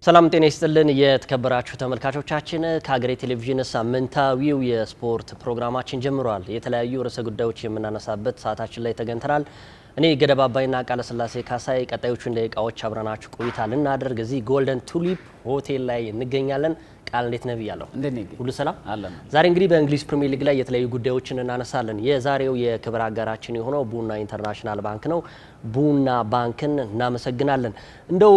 ሰላም ጤና ይስጥልን የተከበራችሁ ተመልካቾቻችን ከሀገሬ ቴሌቪዥን ሳምንታዊው የስፖርት ፕሮግራማችን ጀምሯል። የተለያዩ ርዕሰ ጉዳዮች የምናነሳበት ሰዓታችን ላይ ተገኝተናል። እኔ ገደብ አባይና ቃለ ስላሴ ካሳይ ቀጣዮቹን ደቂቃዎች አብረናችሁ ቆይታ ልናደርግ እዚህ ጎልደን ቱሊፕ ሆቴል ላይ እንገኛለን። ቃል እንዴት ነህ ብያለሁ። ሁሉ ሰላም አለን። ዛሬ እንግዲህ በእንግሊዝ ፕሪሚየር ሊግ ላይ የተለያዩ ጉዳዮችን እናነሳለን። የዛሬው የክብር አጋራችን የሆነው ቡና ኢንተርናሽናል ባንክ ነው። ቡና ባንክን እናመሰግናለን። እንደው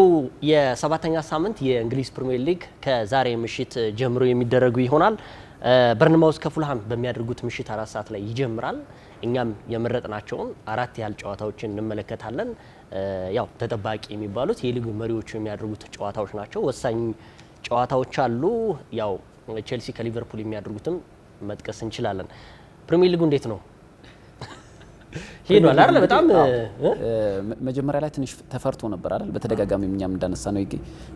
የሰባተኛ ሳምንት የእንግሊዝ ፕሪሚየር ሊግ ከዛሬ ምሽት ጀምሮ የሚደረጉ ይሆናል። በርንማውዝ ከፉልሃም በሚያደርጉት ምሽት 4 ሰዓት ላይ ይጀምራል። እኛም የመረጥናቸውን 4 ያህል ጨዋታዎችን እንመለከታለን። ያው ተጠባቂ የሚባሉት የሊጉ መሪዎቹ የሚያደርጉት ጨዋታዎች ናቸው። ወሳኝ ጨዋታዎች አሉ። ያው ቼልሲ ከሊቨርፑል የሚያደርጉትም መጥቀስ እንችላለን። ፕሪሚየር ሊጉ እንዴት ነው? ሄዷል አይደል? በጣም መጀመሪያ ላይ ትንሽ ተፈርቶ ነበር አይደል? በተደጋጋሚ እኛም እንዳነሳ ነው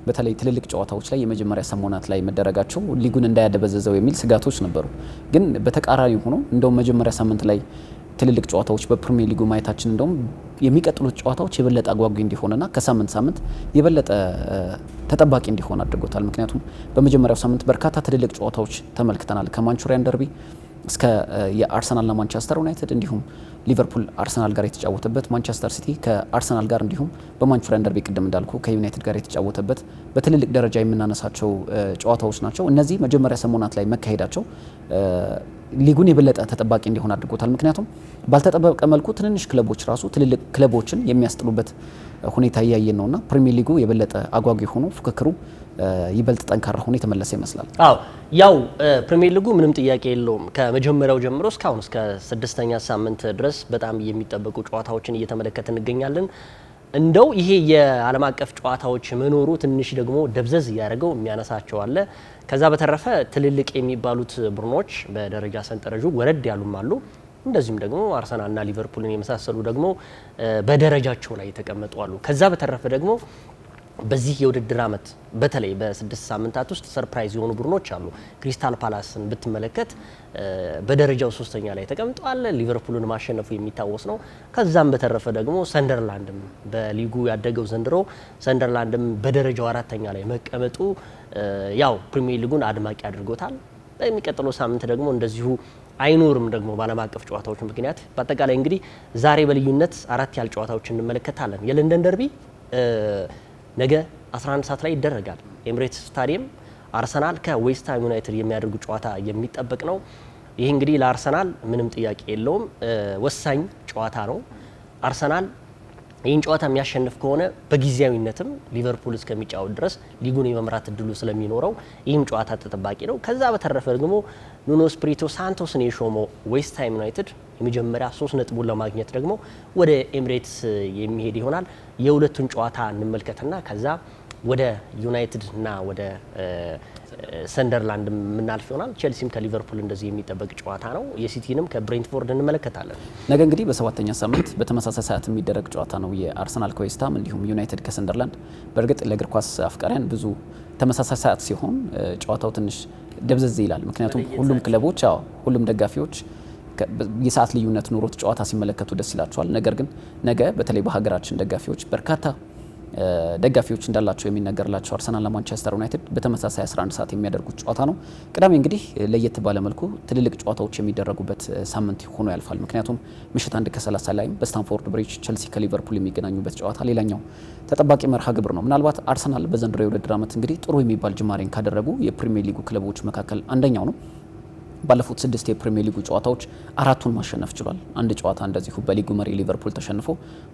በተለይ ትልልቅ ጨዋታዎች ላይ የመጀመሪያ ሰሞናት ላይ መደረጋቸው ሊጉን እንዳያደበዘዘው የሚል ስጋቶች ነበሩ። ግን በተቃራኒ ሆኖ እንደውም መጀመሪያ ሳምንት ላይ ትልልቅ ጨዋታዎች በፕሪሚየር ሊጉ ማየታችን እንደውም የሚቀጥሉት ጨዋታዎች የበለጠ አጓጊ እንዲሆንና ከሳምንት ሳምንት የበለጠ ተጠባቂ እንዲሆን አድርጎታል። ምክንያቱም በመጀመሪያው ሳምንት በርካታ ትልልቅ ጨዋታዎች ተመልክተናል። ከማንቹሪያን ደርቢ እስከ የአርሰናልና ማንቸስተር ዩናይትድ እንዲሁም ሊቨርፑል አርሰናል ጋር የተጫወተበት፣ ማንቸስተር ሲቲ ከአርሰናል ጋር እንዲሁም በማንቹሪያን ደርቢ ቅድም እንዳልኩ ከዩናይትድ ጋር የተጫወተበት በትልልቅ ደረጃ የምናነሳቸው ጨዋታዎች ናቸው። እነዚህ መጀመሪያ ሰሞናት ላይ መካሄዳቸው ሊጉን የበለጠ ተጠባቂ እንዲሆን አድርጎታል። ምክንያቱም ባልተጠበቀ መልኩ ትንንሽ ክለቦች ራሱ ትልልቅ ክለቦችን የሚያስጥሉበት ሁኔታ እያየን ነውና ፕሪሚየር ሊጉ የበለጠ አጓጊ ሆኖ ፉክክሩ ይበልጥ ጠንካራ ሆኖ የተመለሰ ይመስላል። አዎ ያው ፕሪሚየር ሊጉ ምንም ጥያቄ የለውም። ከመጀመሪያው ጀምሮ እስካሁን እስከ 6ኛ ሳምንት ድረስ በጣም የሚጠበቁ ጨዋታዎችን እየተመለከትን እንገኛለን። እንደው ይሄ የዓለም አቀፍ ጨዋታዎች መኖሩ ትንሽ ደግሞ ደብዘዝ እያደረገው የሚያነሳቸው አለ። ከዛ በተረፈ ትልልቅ የሚባሉት ቡድኖች በደረጃ ሰንጠረዡ ወረድ ያሉም አሉ። እንደዚሁም ደግሞ አርሰናልና ሊቨርፑልን የመሳሰሉ ደግሞ በደረጃቸው ላይ የተቀመጡ አሉ። ከዛ በተረፈ ደግሞ በዚህ የውድድር ዓመት በተለይ በ6 ሳምንታት ውስጥ ሰርፕራይዝ የሆኑ ቡድኖች አሉ። ክሪስታል ፓላስን ብትመለከት በደረጃው 3ኛ ላይ ተቀምጧል። ሊቨርፑልን ማሸነፉ የሚታወስ ነው። ከዛም በተረፈ ደግሞ ሰንደርላንድም በሊጉ ያደገው ዘንድሮ ሰንደርላንድም በደረጃው 4ኛ ላይ መቀመጡ ያው ፕሪሚየር ሊጉን አድማቂ አድርጎታል። በሚቀጥለው ሳምንት ደግሞ እንደዚሁ አይኖርም ደግሞ በዓለም አቀፍ ጨዋታዎች ምክንያት። በአጠቃላይ እንግዲህ ዛሬ በልዩነት 4 ያህል ጨዋታዎች እንመለከታለን። የለንደን ደርቢ ነገ 11 ሰዓት ላይ ይደረጋል። ኤምሬትስ ስታዲየም አርሰናል ከዌስትሃም ዩናይትድ የሚያደርጉ ጨዋታ የሚጠበቅ ነው። ይህ እንግዲህ ለአርሰናል ምንም ጥያቄ የለውም ወሳኝ ጨዋታ ነው። አርሰናል ይህን ጨዋታ የሚያሸንፍ ከሆነ በጊዜያዊነትም ሊቨርፑል እስከሚጫወት ድረስ ሊጉን የመምራት እድሉ ስለሚኖረው ይህም ጨዋታ ተጠባቂ ነው። ከዛ በተረፈ ደግሞ ኑኖ ስፒሪቶ ሳንቶስን የሾመው ዌስትሃም ዩናይትድ የመጀመሪያ 3 ነጥቡን ለማግኘት ደግሞ ወደ ኤምሬትስ የሚሄድ ይሆናል። የሁለቱን ጨዋታ እንመልከትና ከዛ ወደ ዩናይትድ እና ወደ ሰንደርላንድ የምናልፍ ይሆናል። ቼልሲም ከሊቨርፑል እንደዚህ የሚጠበቅ ጨዋታ ነው። የሲቲንም ከብሬንትፎርድ እንመለከታለን። ነገ እንግዲህ በ7ኛ ሳምንት በተመሳሳይ ሰዓት የሚደረግ ጨዋታ ነው። የአርሰናል ከዌስትሃም እንዲሁም ዩናይትድ ከሰንደርላንድ። በእርግጥ ለእግር ኳስ አፍቃሪያን ብዙ ተመሳሳይ ሰዓት ሲሆን ጨዋታው ትንሽ ደብዘዝ ይላል። ምክንያቱም ሁሉም ክለቦች ሁሉም ደጋፊዎች የሰዓት ልዩነት ኑሮት ጨዋታ ሲመለከቱ ደስ ይላቸዋል። ነገር ግን ነገ በተለይ በሀገራችን ደጋፊዎች በርካታ ደጋፊዎች እንዳላቸው የሚነገርላቸው አርሰናልና ማንቸስተር ዩናይትድ በተመሳሳይ 11 ሰዓት የሚያደርጉት ጨዋታ ነው። ቅዳሜ እንግዲህ ለየት ባለ መልኩ ትልልቅ ጨዋታዎች የሚደረጉበት ሳምንት ሆኖ ያልፋል። ምክንያቱም ምሽት 1:30 ላይ በስታንፎርድ ብሪጅ ቼልሲ ከሊቨርፑል የሚገናኙበት ጨዋታ ሌላኛው ተጠባቂ መርሃ ግብር ነው። ምናልባት አርሰናል በዘንድሮ የውድድር ዓመት እንግዲህ ጥሩ የሚባል ጅማሬን ካደረጉ የፕሪሚየር ሊጉ ክለቦች መካከል አንደኛው ነው። ባለፉት 6 የፕሪሚየር ሊጉ ጨዋታዎች 4ቱን ማሸነፍ ችሏል። አንድ ጨዋታ እንደዚሁ በሊጉ መሪ ሊቨርፑል ተሸንፎ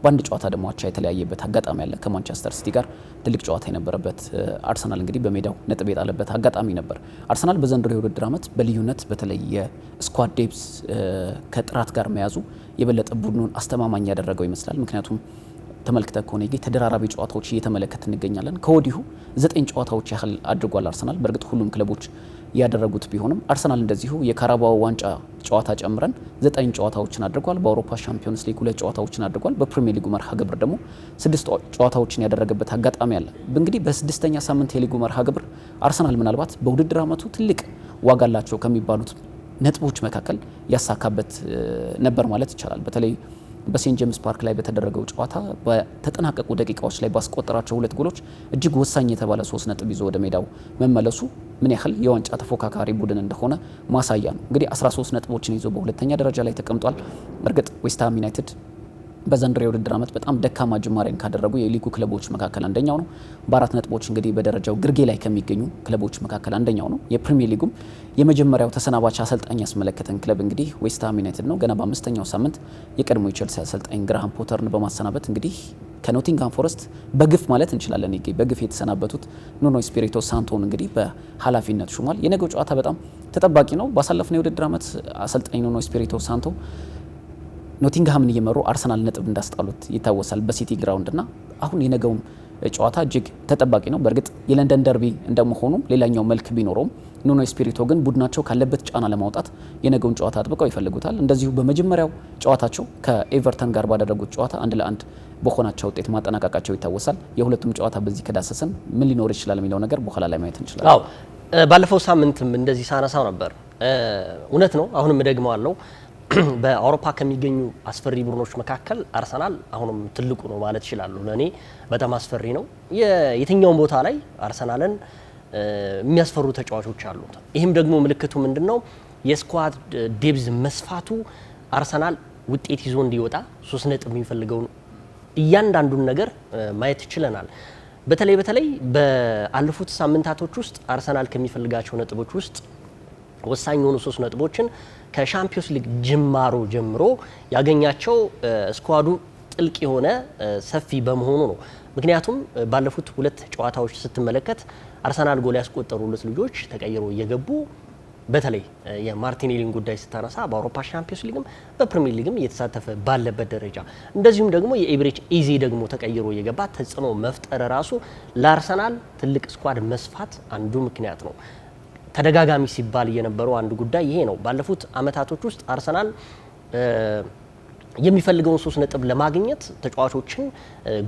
በአንድ ጨዋታ ደግሞ አቻ የተለያየበት አጋጣሚ አለ። ከማንቸስተር ሲቲ ጋር ትልቅ ጨዋታ የነበረበት አርሰናል እንግዲህ በሜዳው ነጥብ የጣለበት አጋጣሚ ነበር። አርሰናል በዘንድሮ የውድድር ዓመት በልዩነት በተለይ የስኳድ ዴፕስ ከጥራት ጋር መያዙ የበለጠ ቡድኑን አስተማማኝ ያደረገው ይመስላል። ምክንያቱም ተመልክተ ከሆነ ተደራራቢ ጨዋታዎች እየተመለከት እንገኛለን። ከወዲሁ 9 ጨዋታዎች ያህል አድርጓል አርሰናል። በእርግጥ ሁሉም ክለቦች ያደረጉት ቢሆንም አርሰናል እንደዚሁ የካራባኦ ዋንጫ ጨዋታ ጨምረን 9 ጨዋታዎችን አድርጓል። በአውሮፓ ሻምፒዮንስ ሊግ 2 ጨዋታዎችን አድርጓል። በፕሪሚየር ሊጉ መርሃ ግብር ደግሞ 6 ጨዋታዎችን ያደረገበት አጋጣሚ አለ። እንግዲህ በ6ኛ ሳምንት የሊጉ መርሃ ግብር አርሰናል ምናልባት በውድድር ዓመቱ ትልቅ ዋጋ አላቸው ከሚባሉት ነጥቦች መካከል ያሳካበት ነበር ማለት ይቻላል። በተለይ በሴንት ጄምስ ፓርክ ላይ በተደረገው ጨዋታ በተጠናቀቁ ደቂቃዎች ላይ ባስቆጠራቸው 2 ጎሎች እጅግ ወሳኝ የተባለ 3 ነጥብ ይዞ ወደ ሜዳው መመለሱ ምን ያህል የዋንጫ ተፎካካሪ ቡድን እንደሆነ ማሳያ ነው። እንግዲህ 13 ነጥቦችን ይዞ በሁለተኛ ደረጃ ላይ ተቀምጧል። በእርግጥ ዌስትሃም ዩናይትድ በዘንድሮ የውድድር ዓመት በጣም ደካማ ጅማሬን ካደረጉ የሊጉ ክለቦች መካከል አንደኛው ነው። በ4 ነጥቦች እንግዲህ በደረጃው ግርጌ ላይ ከሚገኙ ክለቦች መካከል አንደኛው ነው። የፕሪሚየር ሊጉም የመጀመሪያው ተሰናባች አሰልጣኝ ያስመለከተን ክለብ እንግዲህ ዌስትሃም ዩናይትድ ነው። ገና በ5ኛው ሳምንት የቀድሞ የቼልሲ አሰልጣኝ ግራሃም ፖተርን በማሰናበት እንግዲህ ከኖቲንግሃም ፎረስት በግፍ ማለት እንችላለን በግፍ የተሰናበቱት ኑኖ ኤስፒሪቶ ሳንቶን እንግዲህ በኃላፊነት ሹሟል። የነገው ጨዋታ በጣም ተጠባቂ ነው። ባሳለፍነው የውድድር ዓመት አሰልጣኝ ኑኖ ኤስፒሪቶ ሳንቶ ኖቲንግሃምን እየመሩ አርሰናል ነጥብ እንዳስጣሉት ይታወሳል በሲቲ ግራውንድ እና አሁን የነገውም ጨዋታ እጅግ ተጠባቂ ነው። በእርግጥ የለንደን ደርቢ እንደመሆኑ ሌላኛው መልክ ቢኖረውም ኑኖ ኤስፒሪቶ ግን ቡድናቸው ካለበት ጫና ለማውጣት የነገውን ጨዋታ አጥብቀው ይፈልጉታል። እንደዚሁ በመጀመሪያው ጨዋታቸው ከኤቨርተን ጋር ባደረጉት ጨዋታ 1-1 በሆናቸው ውጤት ማጠናቀቃቸው ይታወሳል። የሁለቱም ጨዋታ በዚህ ከዳሰስን ምን ሊኖር ይችላል የሚለው ነገር በኋላ ላይ ማየት እንችላለን። አዎ ባለፈው ሳምንትም እንደዚህ ሳነሳው ነበር። እውነት ነው። አሁንም እደግመዋለሁ። በአውሮፓ ከሚገኙ አስፈሪ ቡድኖች መካከል አርሰናል አሁንም ትልቁ ነው ማለት ይችላል። ለኔ በጣም አስፈሪ ነው። የትኛውም ቦታ ላይ አርሰናልን የሚያስፈሩ ተጫዋቾች አሉት። ይህም ደግሞ ምልክቱ ምንድነው? የስኳድ ዴብዝ መስፋቱ አርሰናል ውጤት ይዞ እንዲወጣ 3 ነጥብ የሚፈልገውን እያንዳንዱን ነገር ማየት ይችላል። በተለይ በአለፉት ሳምንታቶች ውስጥ አርሰናል ከሚፈልጋቸው ነጥቦች ውስጥ ወሳኝ የሆኑ 3 ነጥቦችን ከሻምፒዮንስ ሊግ ጅማሮ ጀምሮ ያገኛቸው ስኳዱ ጥልቅ የሆነ ሰፊ በመሆኑ ነው። ምክንያቱም ባለፉት 2 ጨዋታዎች ስትመለከት አርሰናል ጎል ያስቆጠሩለት ልጆች ተቀይሮ እየገቡ በተለይ የማርቲኔሊን ጉዳይ ስታነሳ በአውሮፓ ሻምፒዮንስ ሊግም በፕሪሚየር ሊግም እየተሳተፈ ባለበት ደረጃ እንደዚሁም ደግሞ የኤብሬች ኢዜ ደግሞ ተቀይሮ እየገባ ተጽዕኖ መፍጠር ራሱ ለአርሰናል ትልቅ ስኳድ መስፋት አንዱ ምክንያት ነው። ተደጋጋሚ ሲባል የነበረው አንዱ ጉዳይ ይሄ ነው። ባለፉት አመታቶች ውስጥ አርሰናል የሚፈልገውን 3 ነጥብ ለማግኘት ተጫዋቾችን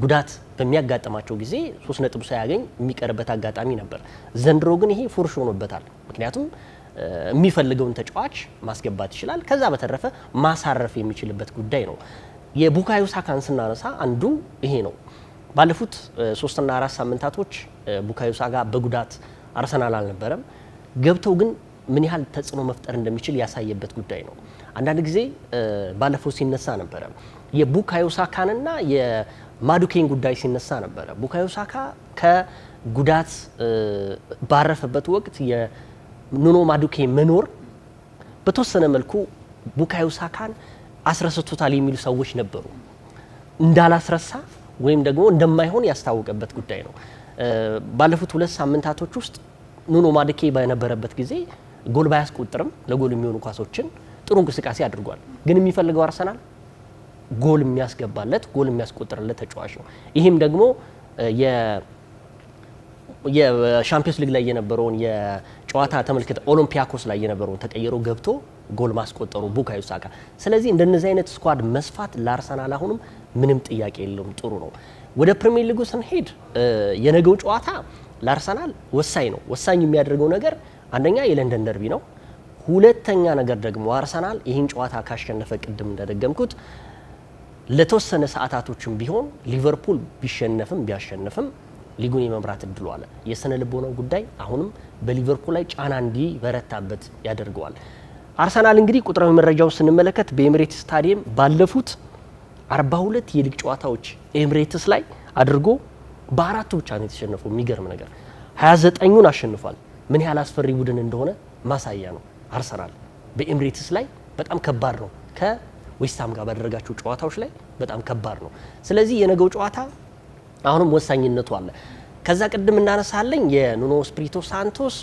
ጉዳት በሚያጋጥማቸው ጊዜ 3 ነጥብ ሳያገኝ የሚቀርበት አጋጣሚ ነበር። ዘንድሮ ግን ይሄ ፉርሽ ሆኖበታል። ምክንያቱም የሚፈልገውን ተጫዋች ማስገባት ይችላል። ከዛ በተረፈ ማሳረፍ የሚችልበት ጉዳይ ነው። የቡካዮ ሳካን ስናነሳ አንዱ ይሄ ነው። ባለፉት 3 እና 4 ሳምንታቶች ቡካዮ ሳካ በጉዳት አርሰናል አልነበረም። ገብተው ግን ምን ያህል ተጽዕኖ መፍጠር እንደሚችል ያሳየበት ጉዳይ ነው። አንዳንድ ጊዜ ባለፈው ሲነሳ ነበረ የቡካዮ ሳካንና የማዱኬን ጉዳይ ሲነሳ ነበረ። ቡካዮ ሳካ ከጉዳት ባረፈበት ወቅት የኑኖ ማዱኬ መኖር በተወሰነ መልኩ ቡካዮ ሳካን አስረስቶታል የሚሉ ሰዎች ነበሩ። እንዳላስረሳ ወይም ደግሞ እንደማይሆን ያስታወቀበት ጉዳይ ነው። ባለፉት 2 ሳምንታቶች ውስጥ ኑኖ ማዱኬ በነበረበት ጊዜ ጎል ባያስቆጥርም ለጎል የሚሆኑ ኳሶችን ጥሩ እንቅስቃሴ አድርጓል። ግን የሚፈልገው አርሰናል ጎል የሚያስገባለት ጎል የሚያስቆጥርለት ተጫዋች ነው። ይህም ደግሞ የሻምፒዮንስ ሊግ ላይ የነበረውን የጨዋታ ተመልክተ ኦሎምፒያኮስ ላይ የነበረውን ተቀይሮ ገብቶ ጎል ማስቆጠሩ ቡካዮ ሳካ። ስለዚህ እንደነዚህ አይነት ስኳድ መስፋት ለአርሰናል አሁንም ምንም ጥያቄ የለውም፣ ጥሩ ነው። ወደ ፕሪሚየር ሊጉ ስንሄድ የነገው ጨዋታ ለአርሰናል ወሳኝ ነው። ወሳኝ የሚያደርገው ነገር አንደኛ የለንደን ደርቢ ነው። ሁለተኛ ነገር ደግሞ አርሰናል ይህን ጨዋታ ካሸነፈ ቅድም እንደደገምኩት ለተወሰነ ሰዓታቶችም ቢሆን ሊቨርፑል ቢሸነፍም ቢያሸንፍም ሊጉን የመምራት እድሉ አለ። የስነ ልቦናው ጉዳይ አሁንም በሊቨርፑል ላይ ጫና እንዲበረታበት ያደርገዋል። አርሰናል እንግዲህ ቁጥራዊ መረጃውን ስንመለከት በኤምሬትስ ስታዲየም ባለፉት 42 የሊግ ጨዋታዎች ኤምሬትስ ላይ አድርጎ በ4 ብቻ ነው የተሸነፈው። የሚገርም ነገር 29ን አሸንፏል። ምን ያህል አስፈሪ ቡድን እንደሆነ ማሳያ ነው። አርሰናል በኤምሬትስ ላይ በጣም ከባድ ነው። ከዌስትሃም ጋር ባደረጋቸው ጨዋታዎች ላይ በጣም ከባድ ነው። ስለዚህ የነገው ጨዋታ አሁንም ወሳኝነቱ አለ። ከዛ ቅድም እናነሳለኝ የኑኖ ኤስፒሪቶ ሳንቶስ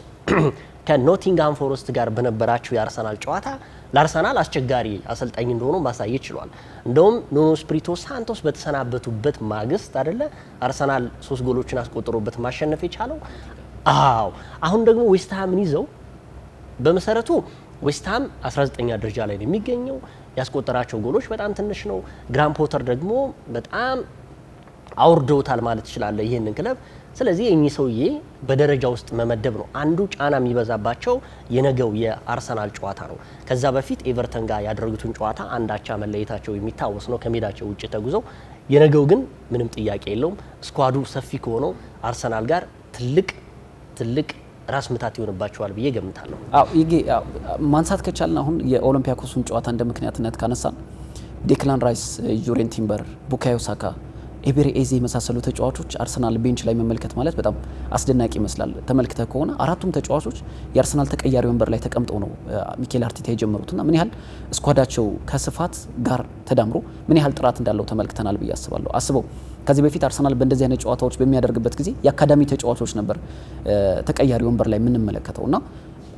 ከኖቲንግሃም ፎረስት ጋር በነበራቸው የአርሰናል ጨዋታ ለአርሰናል አስቸጋሪ አሰልጣኝ እንደሆኑ ማሳየት ችሏል። እንደውም ኑኖ ኤስፒሪቶ ሳንቶስ በተሰናበቱበት ማግስት አይደለ አርሰናል 3 ጎሎችን አስቆጥሮበት ማሸነፍ የቻለው። አዎ አሁን ደግሞ ዌስትሃምን ይዘው በመሰረቱ ዌስትሃም 19ኛ ደረጃ ላይ ነው የሚገኘው። ያስቆጠራቸው ጎሎች በጣም ትንሽ ነው። ግራም ፖተር ደግሞ በጣም አውርደውታል ማለት ይችላል ይሄንን ክለብ። ስለዚህ እኚህ ሰውዬ በደረጃ ውስጥ መመደብ ነው አንዱ ጫና የሚበዛባቸው የነገው የአርሰናል ጨዋታ ነው። ከዛ በፊት ኤቨርተን ጋር ያደረጉትን ጨዋታ አንዳቻ መለየታቸው የሚታወስ ነው ከሜዳቸው ውጭ ተጉዘው። የነገው ግን ምንም ጥያቄ የለውም ስኳዱ ሰፊ ከሆነው አርሰናል ጋር ትልቅ ራስ ምታት ይሆንባቸዋል ብዬ ገምታለሁ። ማንሳት ከቻልን አሁን የኦሎምፒያኮሱን ጨዋታ እንደ ምክንያትነት ካነሳን ዴክላን ራይስ፣ ጁሬን ቲምበር፣ ቡካዮ ሳካ፣ ኤቤሬ ኤዜ የመሳሰሉ ተጫዋቾች አርሰናል ቤንች ላይ መመልከት ማለት በጣም አስደናቂ ይመስላል። ተመልክተ ከሆነ አራቱም ተጫዋቾች የአርሰናል ተቀያሪ ወንበር ላይ ተቀምጠው ነው ሚኬል አርቴታ የጀመሩትና ምን ያህል ስኳዳቸው ከስፋት ጋር ተዳምሮ ምን ያህል ጥራት እንዳለው ተመልክተናል ብዬ አስባለሁ። አስበው ከዚህ በፊት አርሰናል በእንደዚህ አይነት ጨዋታዎች በሚያደርግበት ጊዜ የአካዳሚ ተጫዋቾች ነበር ተቀያሪ ወንበር ላይ የምንመለከተውና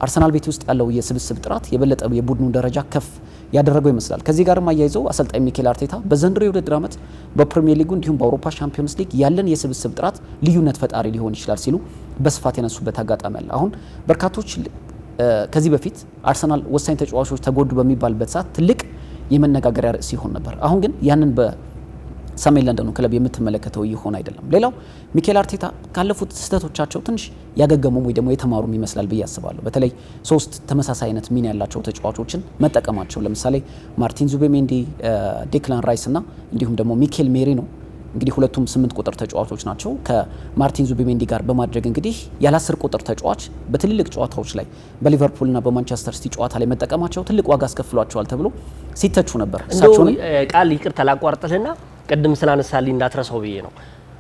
አርሰናል ቤት ውስጥ ያለው የስብስብ ጥራት የበለጠ የቡድኑ ደረጃ ከፍ ያደረገው ይመስላል። ከዚህ ጋርም አያይዘው አሰልጣኝ ሚኬል አርቴታ በዘንድሮ የውድድር ዓመት በፕሪሚየር ሊጉ እንዲሁም በአውሮፓ ሻምፒዮንስ ሊግ ያለን የስብስብ ጥራት ልዩነት ፈጣሪ ሊሆን ይችላል ሲሉ በስፋት ያነሱበት አጋጣሚ አለ። አሁን በርካቶች ከዚህ በፊት አርሰናል ወሳኝ ተጫዋቾች ተጎዱ በሚባልበት ሰዓት ትልቅ የመነጋገሪያ ርዕስ ሲሆን ነበር። አሁን ግን ያንን ሰሜን ለንደኑ ክለብ የምትመለከተው ይሆን አይደለም። ሌላው ሚኬል አርቴታ ካለፉት ስህተቶቻቸው ትንሽ ያገገሙ ወይ ደግሞ የተማሩም ይመስላል ብዬ አስባለሁ። በተለይ ሶስት ተመሳሳይ አይነት ሚና ያላቸው ተጫዋቾችን መጠቀማቸው ለምሳሌ ማርቲን ዙቤሜንዲ፣ ዴክላን ራይስ እና እንዲሁም ደግሞ ሚኬል ሜሪኖ እንግዲህ ሁለቱም 8 ቁጥር ተጫዋቾች ናቸው። ከማርቲን ዙቤሜንዲ ጋር በማድረግ እንግዲህ ያለ 10 ቁጥር ተጫዋች በትልልቅ ጨዋታዎች ላይ በሊቨርፑልና በማንቸስተር ሲቲ ጨዋታ ላይ መጠቀማቸው ትልቅ ዋጋ አስከፍሏቸዋል ተብሎ ሲተቹ ነበር። እሳቸውን ቃል ይቅርታ ላቋርጥልና ቅድም ስላነሳልኝ እንዳትረሳው ብዬ ነው።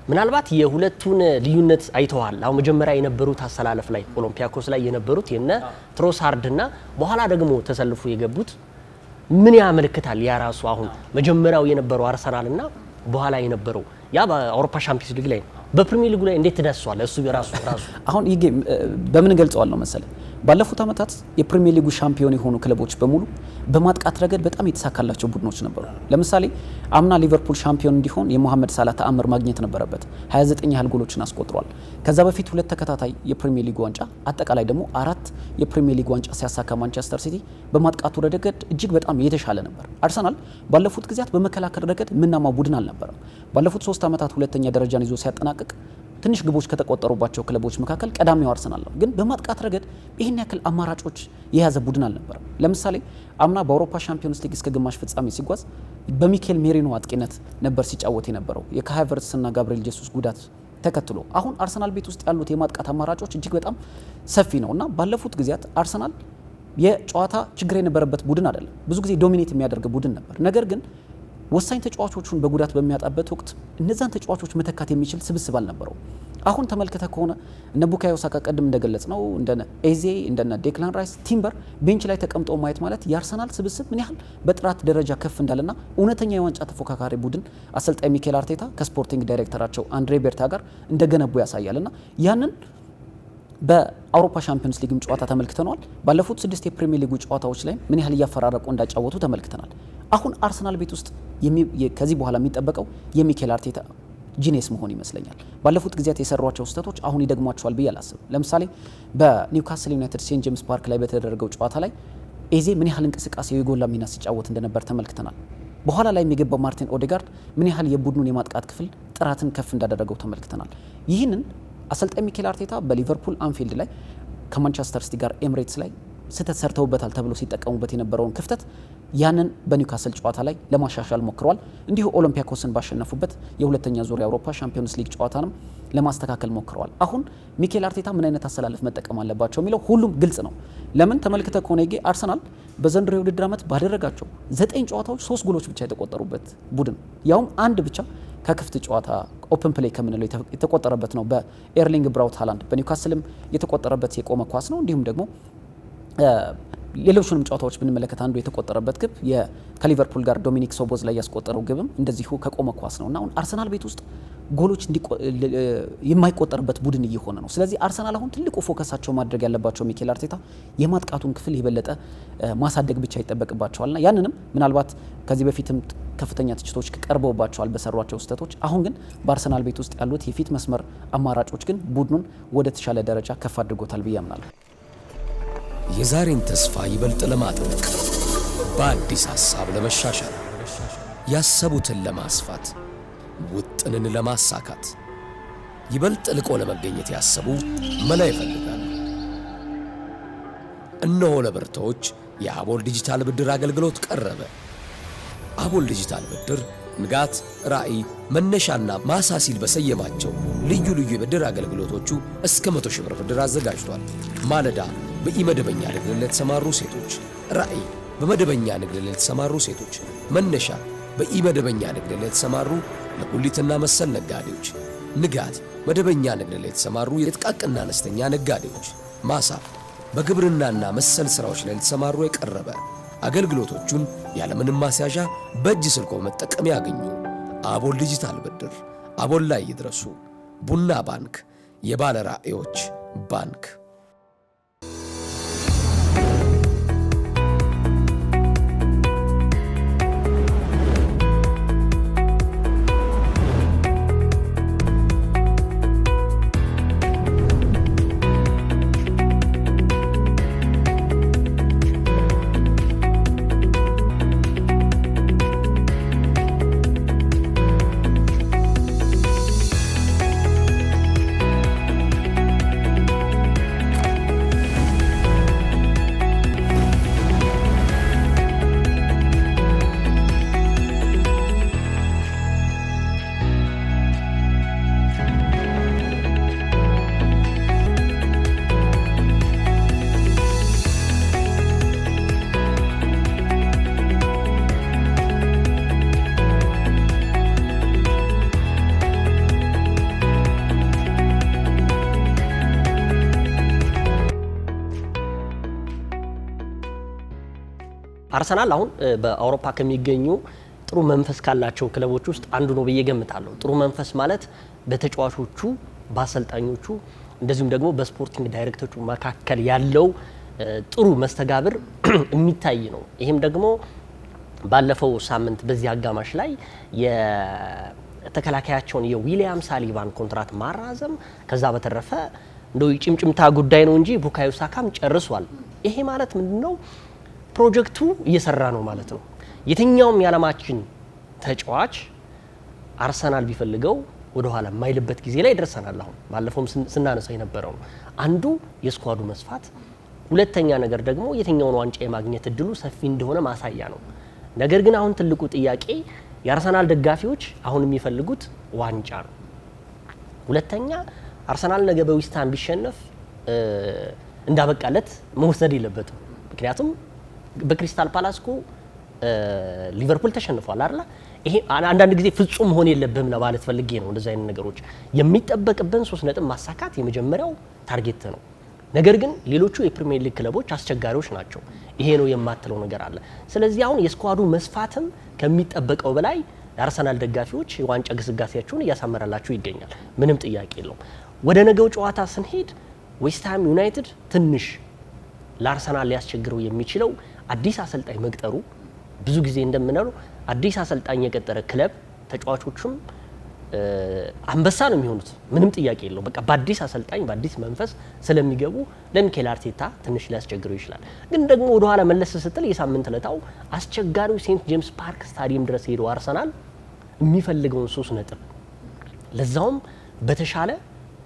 ምናልባት የሁለቱን ልዩነት አይተዋል። አሁን መጀመሪያ የነበሩት አሰላለፍ ላይ ኦሎምፒያኮስ ላይ የነበሩት የነ ትሮሳርድና በኋላ ደግሞ ተሰልፎ የገቡት ምን ያመለክታል? ያ ራሱ አሁን መጀመሪያው የነበረው አርሰናልና በኋላ የነበረው ያ በአውሮፓ ሻምፒዮንስ ሊግ ላይ በፕሪሚየር ሊጉ ላይ እንዴት ተዳስሷል? እሱ ራሱ አሁን ይሄ በምን ገልጸዋለሁ መሰለ ባለፉት ዓመታት የፕሪሚየር ሊጉ ሻምፒዮን የሆኑ ክለቦች በሙሉ በማጥቃት ረገድ በጣም የተሳካላቸው ቡድኖች ነበሩ። ለምሳሌ አምና ሊቨርፑል ሻምፒዮን እንዲሆን የሞሐመድ ሳላ ተአምር ማግኘት ነበረበት። 29 ያህል ጎሎችን አስቆጥሯል። ከዛ በፊት 2 ተከታታይ የፕሪሚየር ሊግ ዋንጫ፣ አጠቃላይ ደግሞ 4 የፕሪሚየር ሊግ ዋንጫ ሲያሳካ ማንቸስተር ሲቲ በማጥቃቱ ረገድ እጅግ በጣም የተሻለ ነበር። አርሰናል ባለፉት ጊዜያት በመከላከል ረገድ ምናማው ቡድን አልነበረም። ባለፉት 3 ዓመታት ሁለተኛ ደረጃን ይዞ ሲያጠናቅቅ ትንሽ ግቦች ከተቆጠሩባቸው ክለቦች መካከል ቀዳሚው አርሰናል ነው። ግን በማጥቃት ረገድ ይህን ያክል አማራጮች የያዘ ቡድን አልነበረም። ለምሳሌ አምና በአውሮፓ ሻምፒዮንስ ሊግ እስከ ግማሽ ፍጻሜ ሲጓዝ በሚኬል ሜሪኖ አጥቂነት ነበር ሲጫወት የነበረው የካይ ሃቨርትዝና ጋብሪኤል ጄሱስ ጉዳት ተከትሎ። አሁን አርሰናል ቤት ውስጥ ያሉት የማጥቃት አማራጮች እጅግ በጣም ሰፊ ነው እና ባለፉት ጊዜያት አርሰናል የጨዋታ ችግር የነበረበት ቡድን አይደለም። ብዙ ጊዜ ዶሚኔት የሚያደርግ ቡድን ነበር። ነገር ግን ወሳኝ ተጫዋቾቹን በጉዳት በሚያጣበት ወቅት እነዛን ተጫዋቾች መተካት የሚችል ስብስብ አልነበረው። አሁን ተመልክተ ከሆነ እነ ቡካዮ ሳካ ቀድም እንደገለጽ ነው እንደነ ኤዜ እንደነ ዴክላን ራይስ፣ ቲምበር ቤንች ላይ ተቀምጠው ማየት ማለት የአርሰናል ስብስብ ምን ያህል በጥራት ደረጃ ከፍ እንዳለና እውነተኛ የዋንጫ ተፎካካሪ ቡድን አሰልጣኝ ሚኬል አርቴታ ከስፖርቲንግ ዳይሬክተራቸው አንድሬ ቤርታ ጋር እንደገነቡ ያሳያልና ያንን በአውሮፓ ሻምፒዮንስ ሊግም ጨዋታ ተመልክተናል። ባለፉት 6 የፕሪሚየር ሊጉ ጨዋታዎች ላይ ምን ያህል እያፈራረቁ እንዳጫወቱ ተመልክተናል። አሁን አርሰናል ቤት ውስጥ ከዚህ በኋላ የሚጠበቀው የሚኬል አርቴታ ጂኔስ መሆን ይመስለኛል። ባለፉት ጊዜያት የሰሯቸው ስህተቶች አሁን ይደግሟቸዋል ብዬ አላስብም። ለምሳሌ በኒውካስል ዩናይትድ ሴንት ጄምስ ፓርክ ላይ በተደረገው ጨዋታ ላይ ኤዜ ምን ያህል እንቅስቃሴው የጎላ ሚና ሲጫወት እንደነበር ተመልክተናል። በኋላ ላይ የሚገባው ማርቲን ኦዴጋርድ ምን ያህል የቡድኑን የማጥቃት ክፍል ጥራትን ከፍ እንዳደረገው ተመልክተናል። ይህንን አሰልጣኝ ሚኬል አርቴታ በሊቨርፑል አንፊልድ ላይ ከማንቸስተር ሲቲ ጋር ኤምሬትስ ላይ ስህተት ሰርተውበታል ተብሎ ሲጠቀሙበት የነበረውን ክፍተት ያንን በኒውካስል ጨዋታ ላይ ለማሻሻል ሞክረዋል። እንዲሁ ኦሎምፒያኮስን ባሸነፉበት የሁለተኛ ዙር የአውሮፓ ሻምፒዮንስ ሊግ ጨዋታንም ለማስተካከል ሞክረዋል። አሁን ሚኬል አርቴታ ምን አይነት አሰላለፍ መጠቀም አለባቸው የሚለው ሁሉም ግልጽ ነው። ለምን ተመልክተ ከሆነ አርሰናል በዘንድሮ የውድድር ዓመት ባደረጋቸው 9 ጨዋታዎች 3 ጎሎች ብቻ የተቆጠሩበት ቡድን ያውም አንድ ብቻ ከክፍት ጨዋታ ኦፕን ፕሌይ ከምንለው የተቆጠረበት ነው በኤርሊንግ ብራውት ሃላንድ። በኒውካስልም የተቆጠረበት የቆመ ኳስ ነው። እንዲሁም ደግሞ ሌሎችንም ጨዋታዎች ብንመለከት አንዱ የተቆጠረበት ግብ ከሊቨርፑል ጋር ዶሚኒክ ሶቦዝ ላይ ያስቆጠረው ግብም እንደዚሁ ከቆመ ኳስ ነው እና አሁን አርሰናል ቤት ውስጥ ጎሎች የማይቆጠርበት ቡድን እየሆነ ነው። ስለዚህ አርሰናል አሁን ትልቁ ፎከሳቸው ማድረግ ያለባቸው ሚኬል አርቴታ የማጥቃቱን ክፍል የበለጠ ማሳደግ ብቻ ይጠበቅባቸዋልና ያንንም ምናልባት ከዚህ በፊትም ከፍተኛ ትችቶች ቀርበውባቸዋል በሰሯቸው ስህተቶች። አሁን ግን በአርሰናል ቤት ውስጥ ያሉት የፊት መስመር አማራጮች ግን ቡድኑን ወደ ተሻለ ደረጃ ከፍ አድርጎታል ብዬ አምናለሁ። የዛሬን ተስፋ ይበልጥ ለማጥበቅ በአዲስ ሐሳብ ለመሻሻል ያሰቡትን ለማስፋት ውጥንን ለማሳካት ይበልጥ ልቆ ለመገኘት ያሰቡ መላ ይፈልጋሉ። እነሆ ለብርቶች የአቦል ዲጂታል ብድር አገልግሎት ቀረበ። አቦል ዲጂታል ብድር ንጋት፣ ራዕይ፣ መነሻና ማሳ ሲል በሰየማቸው ልዩ ልዩ የብድር አገልግሎቶቹ እስከ 100 ሺህ ብር ብድር አዘጋጅቷል። ማለዳ በኢመደበኛ ንግድ ለተሰማሩ ሴቶች፣ ራዕይ በመደበኛ ንግድ ለተሰማሩ ሴቶች፣ መነሻ በኢመደበኛ ንግድ ለተሰማሩ ለጉሊትና መሰል ነጋዴዎች፣ ንጋት መደበኛ ንግድ ለተሰማሩ የጥቃቅንና አነስተኛ ነጋዴዎች፣ ማሳ በግብርናና መሰል ሥራዎች ላይ ለተሰማሩ የቀረበ አገልግሎቶቹን ያለምንም ማስያዣ በእጅ ስልኮ መጠቀም ያገኙ። አቦል ዲጂታል ብድር፣ አቦል ላይ ይድረሱ። ቡና ባንክ፣ የባለ ራዕዮች ባንክ። አርሰናል አሁን በአውሮፓ ከሚገኙ ጥሩ መንፈስ ካላቸው ክለቦች ውስጥ አንዱ ነው ብዬ ገምታለሁ። ጥሩ መንፈስ ማለት በተጫዋቾቹ፣ በአሰልጣኞቹ እንደዚሁም ደግሞ በስፖርቲንግ ዳይሬክተሮቹ መካከል ያለው ጥሩ መስተጋብር የሚታይ ነው። ይህም ደግሞ ባለፈው ሳምንት በዚህ አጋማሽ ላይ የተከላካያቸውን የዊሊያም ሳሊባን ኮንትራት ማራዘም፣ ከዛ በተረፈ እንደው ጭምጭምታ ጉዳይ ነው እንጂ ቡካዮ ሳካም ጨርሷል። ይሄ ማለት ምንድነው? ፕሮጀክቱ እየሰራ ነው ማለት ነው። የትኛውም የዓለማችን ተጫዋች አርሰናል ቢፈልገው ወደ ኋላ የማይልበት ጊዜ ላይ ደርሰናል። አሁን ባለፈውም ስናነሳው የነበረው አንዱ የስኳዱ መስፋት፣ ሁለተኛ ነገር ደግሞ የትኛውን ዋንጫ የማግኘት እድሉ ሰፊ እንደሆነ ማሳያ ነው። ነገር ግን አሁን ትልቁ ጥያቄ የአርሰናል ደጋፊዎች አሁን የሚፈልጉት ዋንጫ ነው። ሁለተኛ አርሰናል ነገ በዊስታን ቢሸነፍ እንዳበቃለት መወሰድ የለበትም። ምክንያቱም በክሪስታል ፓላስ እኮ ሊቨርፑል ተሸንፏል አይደል? ይሄ አንዳንድ ጊዜ ፍጹም መሆን የለብህም ለማለት ፈልጌ ነው። እንደዚህ አይነት ነገሮች የሚጠበቅብን 3 ነጥብ ማሳካት የመጀመሪያው ታርጌት ነው። ነገር ግን ሌሎቹ የፕሪሚየር ሊግ ክለቦች አስቸጋሪዎች ናቸው። ይሄ ነው የማትለው ነገር አለ። ስለዚህ አሁን የስኳዱ መስፋትም ከሚጠበቀው በላይ የአርሰናል ደጋፊዎች የዋንጫ ግስጋሴያቸውን እያሳመራላቸው ይገኛል። ምንም ጥያቄ የለውም። ወደ ነገው ጨዋታ ስንሄድ ዌስትሃም ዩናይትድ ትንሽ ለአርሰናል ሊያስቸግረው የሚችለው አዲስ አሰልጣኝ መቅጠሩ። ብዙ ጊዜ እንደምንለው አዲስ አሰልጣኝ የቀጠረ ክለብ ተጫዋቾቹም አንበሳ ነው የሚሆኑት። ምንም ጥያቄ የለው። በቃ በአዲስ አሰልጣኝ በአዲስ መንፈስ ስለሚገቡ ለሚኬል አርቴታ ትንሽ ሊያስቸግረው ይችላል። ግን ደግሞ ወደ ኋላ መለስ ስትል የሳምንት ዕለታው አስቸጋሪው ሴንት ጄምስ ፓርክ ስታዲየም ድረስ ሄዶ አርሰናል የሚፈልገውን 3 ነጥብ ለዛውም በተሻለ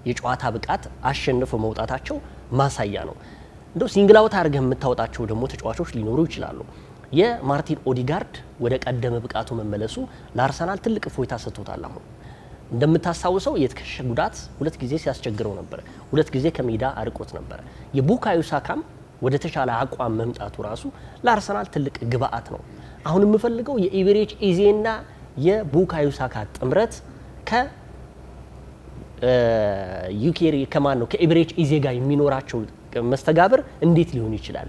የጨዋታ ብቃት አሸንፈው መውጣታቸው ማሳያ ነው። እንደው ሲንግል አውት አድርገህ የምታወጣቸው ደግሞ ተጫዋቾች ሊኖሩ ይችላሉ። የማርቲን ኦዲጋርድ ወደ ቀደመ ብቃቱ መመለሱ ለአርሰናል ትልቅ እፎይታ ሰጥቶታል። አሁን እንደምታስታውሰው የትከሻ ጉዳት 2 ጊዜ ሲያስቸግረው ነበር። 2 ጊዜ ከሜዳ አርቆት ነበር። የቡካዮ ሳካም ወደ ተሻለ አቋም መምጣቱ ራሱ ለአርሰናል ትልቅ ግብአት ነው። አሁን የምፈልገው የኢቤሬች ኢዜና የቡካዮ ሳካ ጥምረት ከኢቤሬች ኢዜ ጋር የሚኖራቸው መስተጋብር እንዴት ሊሆን ይችላል?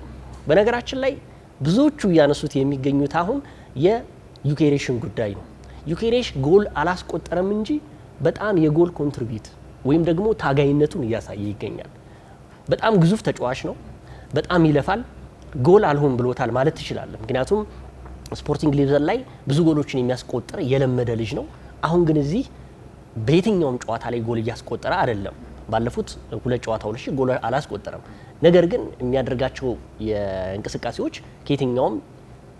በነገራችን ላይ ብዙዎቹ እያነሱት የሚገኙት አሁን የዩኬሬሽን ጉዳይ ነው። ዩኬሬሽ ጎል አላስቆጠረም እንጂ በጣም የጎል ኮንትሪቢዩት ወይም ደግሞ ታጋይነቱን እያሳየ ይገኛል። በጣም ግዙፍ ተጫዋች ነው። በጣም ይለፋል። ጎል አልሆን ብሎታል ማለት ትችላለህ። ምክንያቱም ስፖርቲንግ ሊዝበን ላይ ብዙ ጎሎችን የሚያስቆጥር የለመደ ልጅ ነው። አሁን ግን እዚህ በየትኛውም ጨዋታ ላይ ጎል እያስቆጠረ አይደለም። ባለፉት 2 ጨዋታዎች ጎል አላስቆጠረም። ነገር ግን የሚያደርጋቸው የእንቅስቃሴዎች ከየትኛውም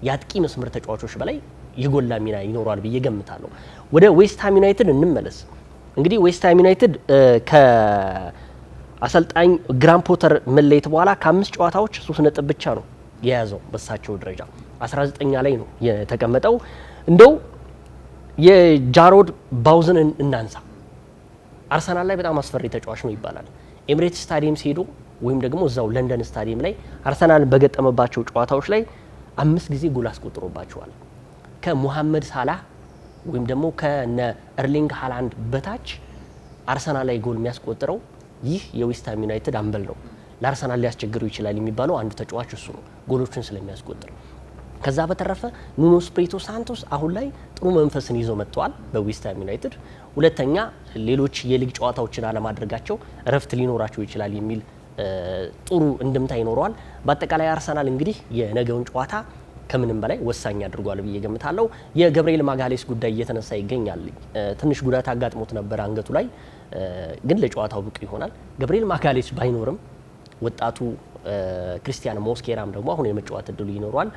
የአጥቂ መስመር ተጫዋቾች በላይ የጎላ ሚና ይኖራል ብዬ ገምታለሁ። ወደ ዌስትሃም ዩናይትድ እንመለስ። እንግዲህ ዌስትሃም ዩናይትድ ከአሰልጣኝ ግራም ፖተር መለየት በኋላ ከ5 ጨዋታዎች 3 ነጥብ ብቻ ነው የያዘው። በሳቸው ደረጃ 19ኛ ላይ ነው የተቀመጠው። እንደው የጃሮድ ባውዝን እናንሳ። አርሰናል ላይ በጣም አስፈሪ ተጫዋች ነው ይባላል። ኤምሬትስ ስታዲየም ሲሄዱ ወይም ደግሞ እዛው ለንደን ስታዲየም ላይ አርሰናል በገጠመባቸው ጨዋታዎች ላይ 5 ጊዜ ጎል አስቆጥሮባቸዋል። ከሙሐመድ ሳላህ ወይም ደግሞ ከነ ኤርሊንግ ሃላንድ በታች አርሰናል ላይ ጎል የሚያስቆጥረው ይህ የዌስትሃም ዩናይትድ አምበል ነው። ለአርሰናል ሊያስቸግሩ ይችላል የሚባለው አንዱ ተጫዋች እሱ ነው፣ ጎሎችን ስለሚያስቆጥር። ከዛ በተረፈ ኑኖ ስፕሪቶ ሳንቶስ አሁን ላይ ጥሩ መንፈስን ይዘው መጥተዋል በዌስትሃም ዩናይትድ። ሁለተኛ ሌሎች የሊግ ጨዋታዎችን አለማድረጋቸው እረፍት ሊኖራቸው ይችላል የሚል ጥሩ እንድምታ ይኖረዋል። በአጠቃላይ አርሰናል እንግዲህ የነገውን ጨዋታ ከምንም በላይ ወሳኝ አድርጓል ብዬ ገምታለሁ። የገብርኤል ማጋሌስ ጉዳይ እየተነሳ ይገኛል። ትንሽ ጉዳት አጋጥሞት ነበር አንገቱ ላይ፣ ግን ለጨዋታው ብቁ ይሆናል። ገብርኤል ማጋሌስ ባይኖርም ወጣቱ ክሪስቲያን ሞስኬራም ደግሞ አሁን የመጫወት እድሉ ይኖረዋል።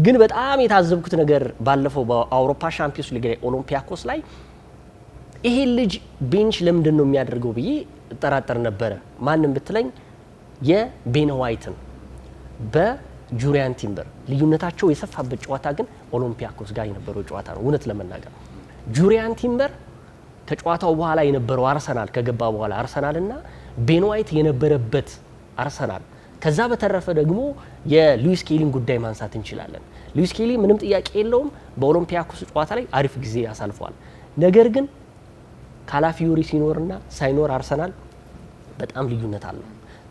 ግን በጣም የታዘብኩት ነገር ባለፈው በአውሮፓ ሻምፒዮንስ ሊግ ላይ ኦሎምፒያኮስ ላይ ይሄ ልጅ ቤንች ለምንድን ነው የሚያደርገው ብዬ እጠራጠር ነበረ። ማንም ብትለኝ የቤን ዋይትን በጁሪያን ቲምበር ልዩነታቸው የሰፋበት ጨዋታ ግን ኦሎምፒያኮስ ጋር የነበረው ጨዋታ ነው። እውነት ለመናገር ጁሪያን ቲምበር ከጨዋታው በኋላ የነበረው አርሰናል ከገባ በኋላ አርሰናል እና ቤን ዋይት የነበረበት አርሰናል። ከዛ በተረፈ ደግሞ የሉዊስ ኬሊን ጉዳይ ማንሳት እንችላለን። ሉዊስ ኬሊ ምንም ጥያቄ የለውም በኦሎምፒያኮስ ጨዋታ ላይ አሪፍ ጊዜ ያሳልፈዋል። ነገር ግን ካላፊዮሪ ሲኖርና ሳይኖር አርሰናል በጣም ልዩነት አለው።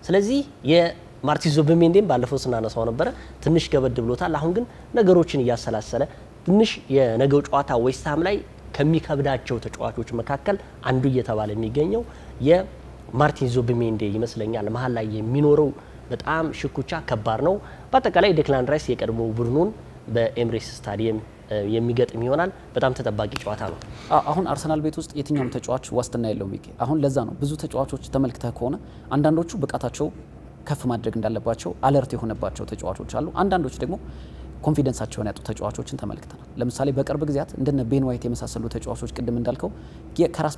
ስለዚህ የማርቲን ዙቢሜንዲን ባለፈው ስናነሳው ነበረ፣ ትንሽ ከበድ ብሎታል። አሁን ግን ነገሮችን እያሰላሰለ ትንሽ የነገው ጨዋታ ዌስትሃም ላይ ከሚከብዳቸው ተጫዋቾች መካከል አንዱ እየተባለ የሚገኘው የማርቲን ዙቢሜንዲ ይመስለኛል። መሀል ላይ የሚኖረው በጣም ሽኩቻ ከባድ ነው። በአጠቃላይ ዴክላን ራይስ የቀድሞ ቡድኑን በኤምሬትስ ስታዲየም የሚገጥም ይሆናል። በጣም ተጠባቂ ጨዋታ ነው። አሁን አርሰናል ቤት ውስጥ የትኛውም ተጫዋች ዋስትና የለውም። አሁን ለዛ ነው ብዙ ተጫዋቾች ተመልክተህ ከሆነ አንዳንዶቹ ብቃታቸው ከፍ ማድረግ እንዳለባቸው አለርት የሆነባቸው ተጫዋቾች አሉ። አንዳንዶች ደግሞ ኮንፊደንሳቸውን ያጡ ተጫዋቾችን ተመልክተናል። ለምሳሌ በቅርብ ጊዜያት እንደነ ቤን ዋይት የመሳሰሉ ተጫዋቾች ቅድም እንዳልከው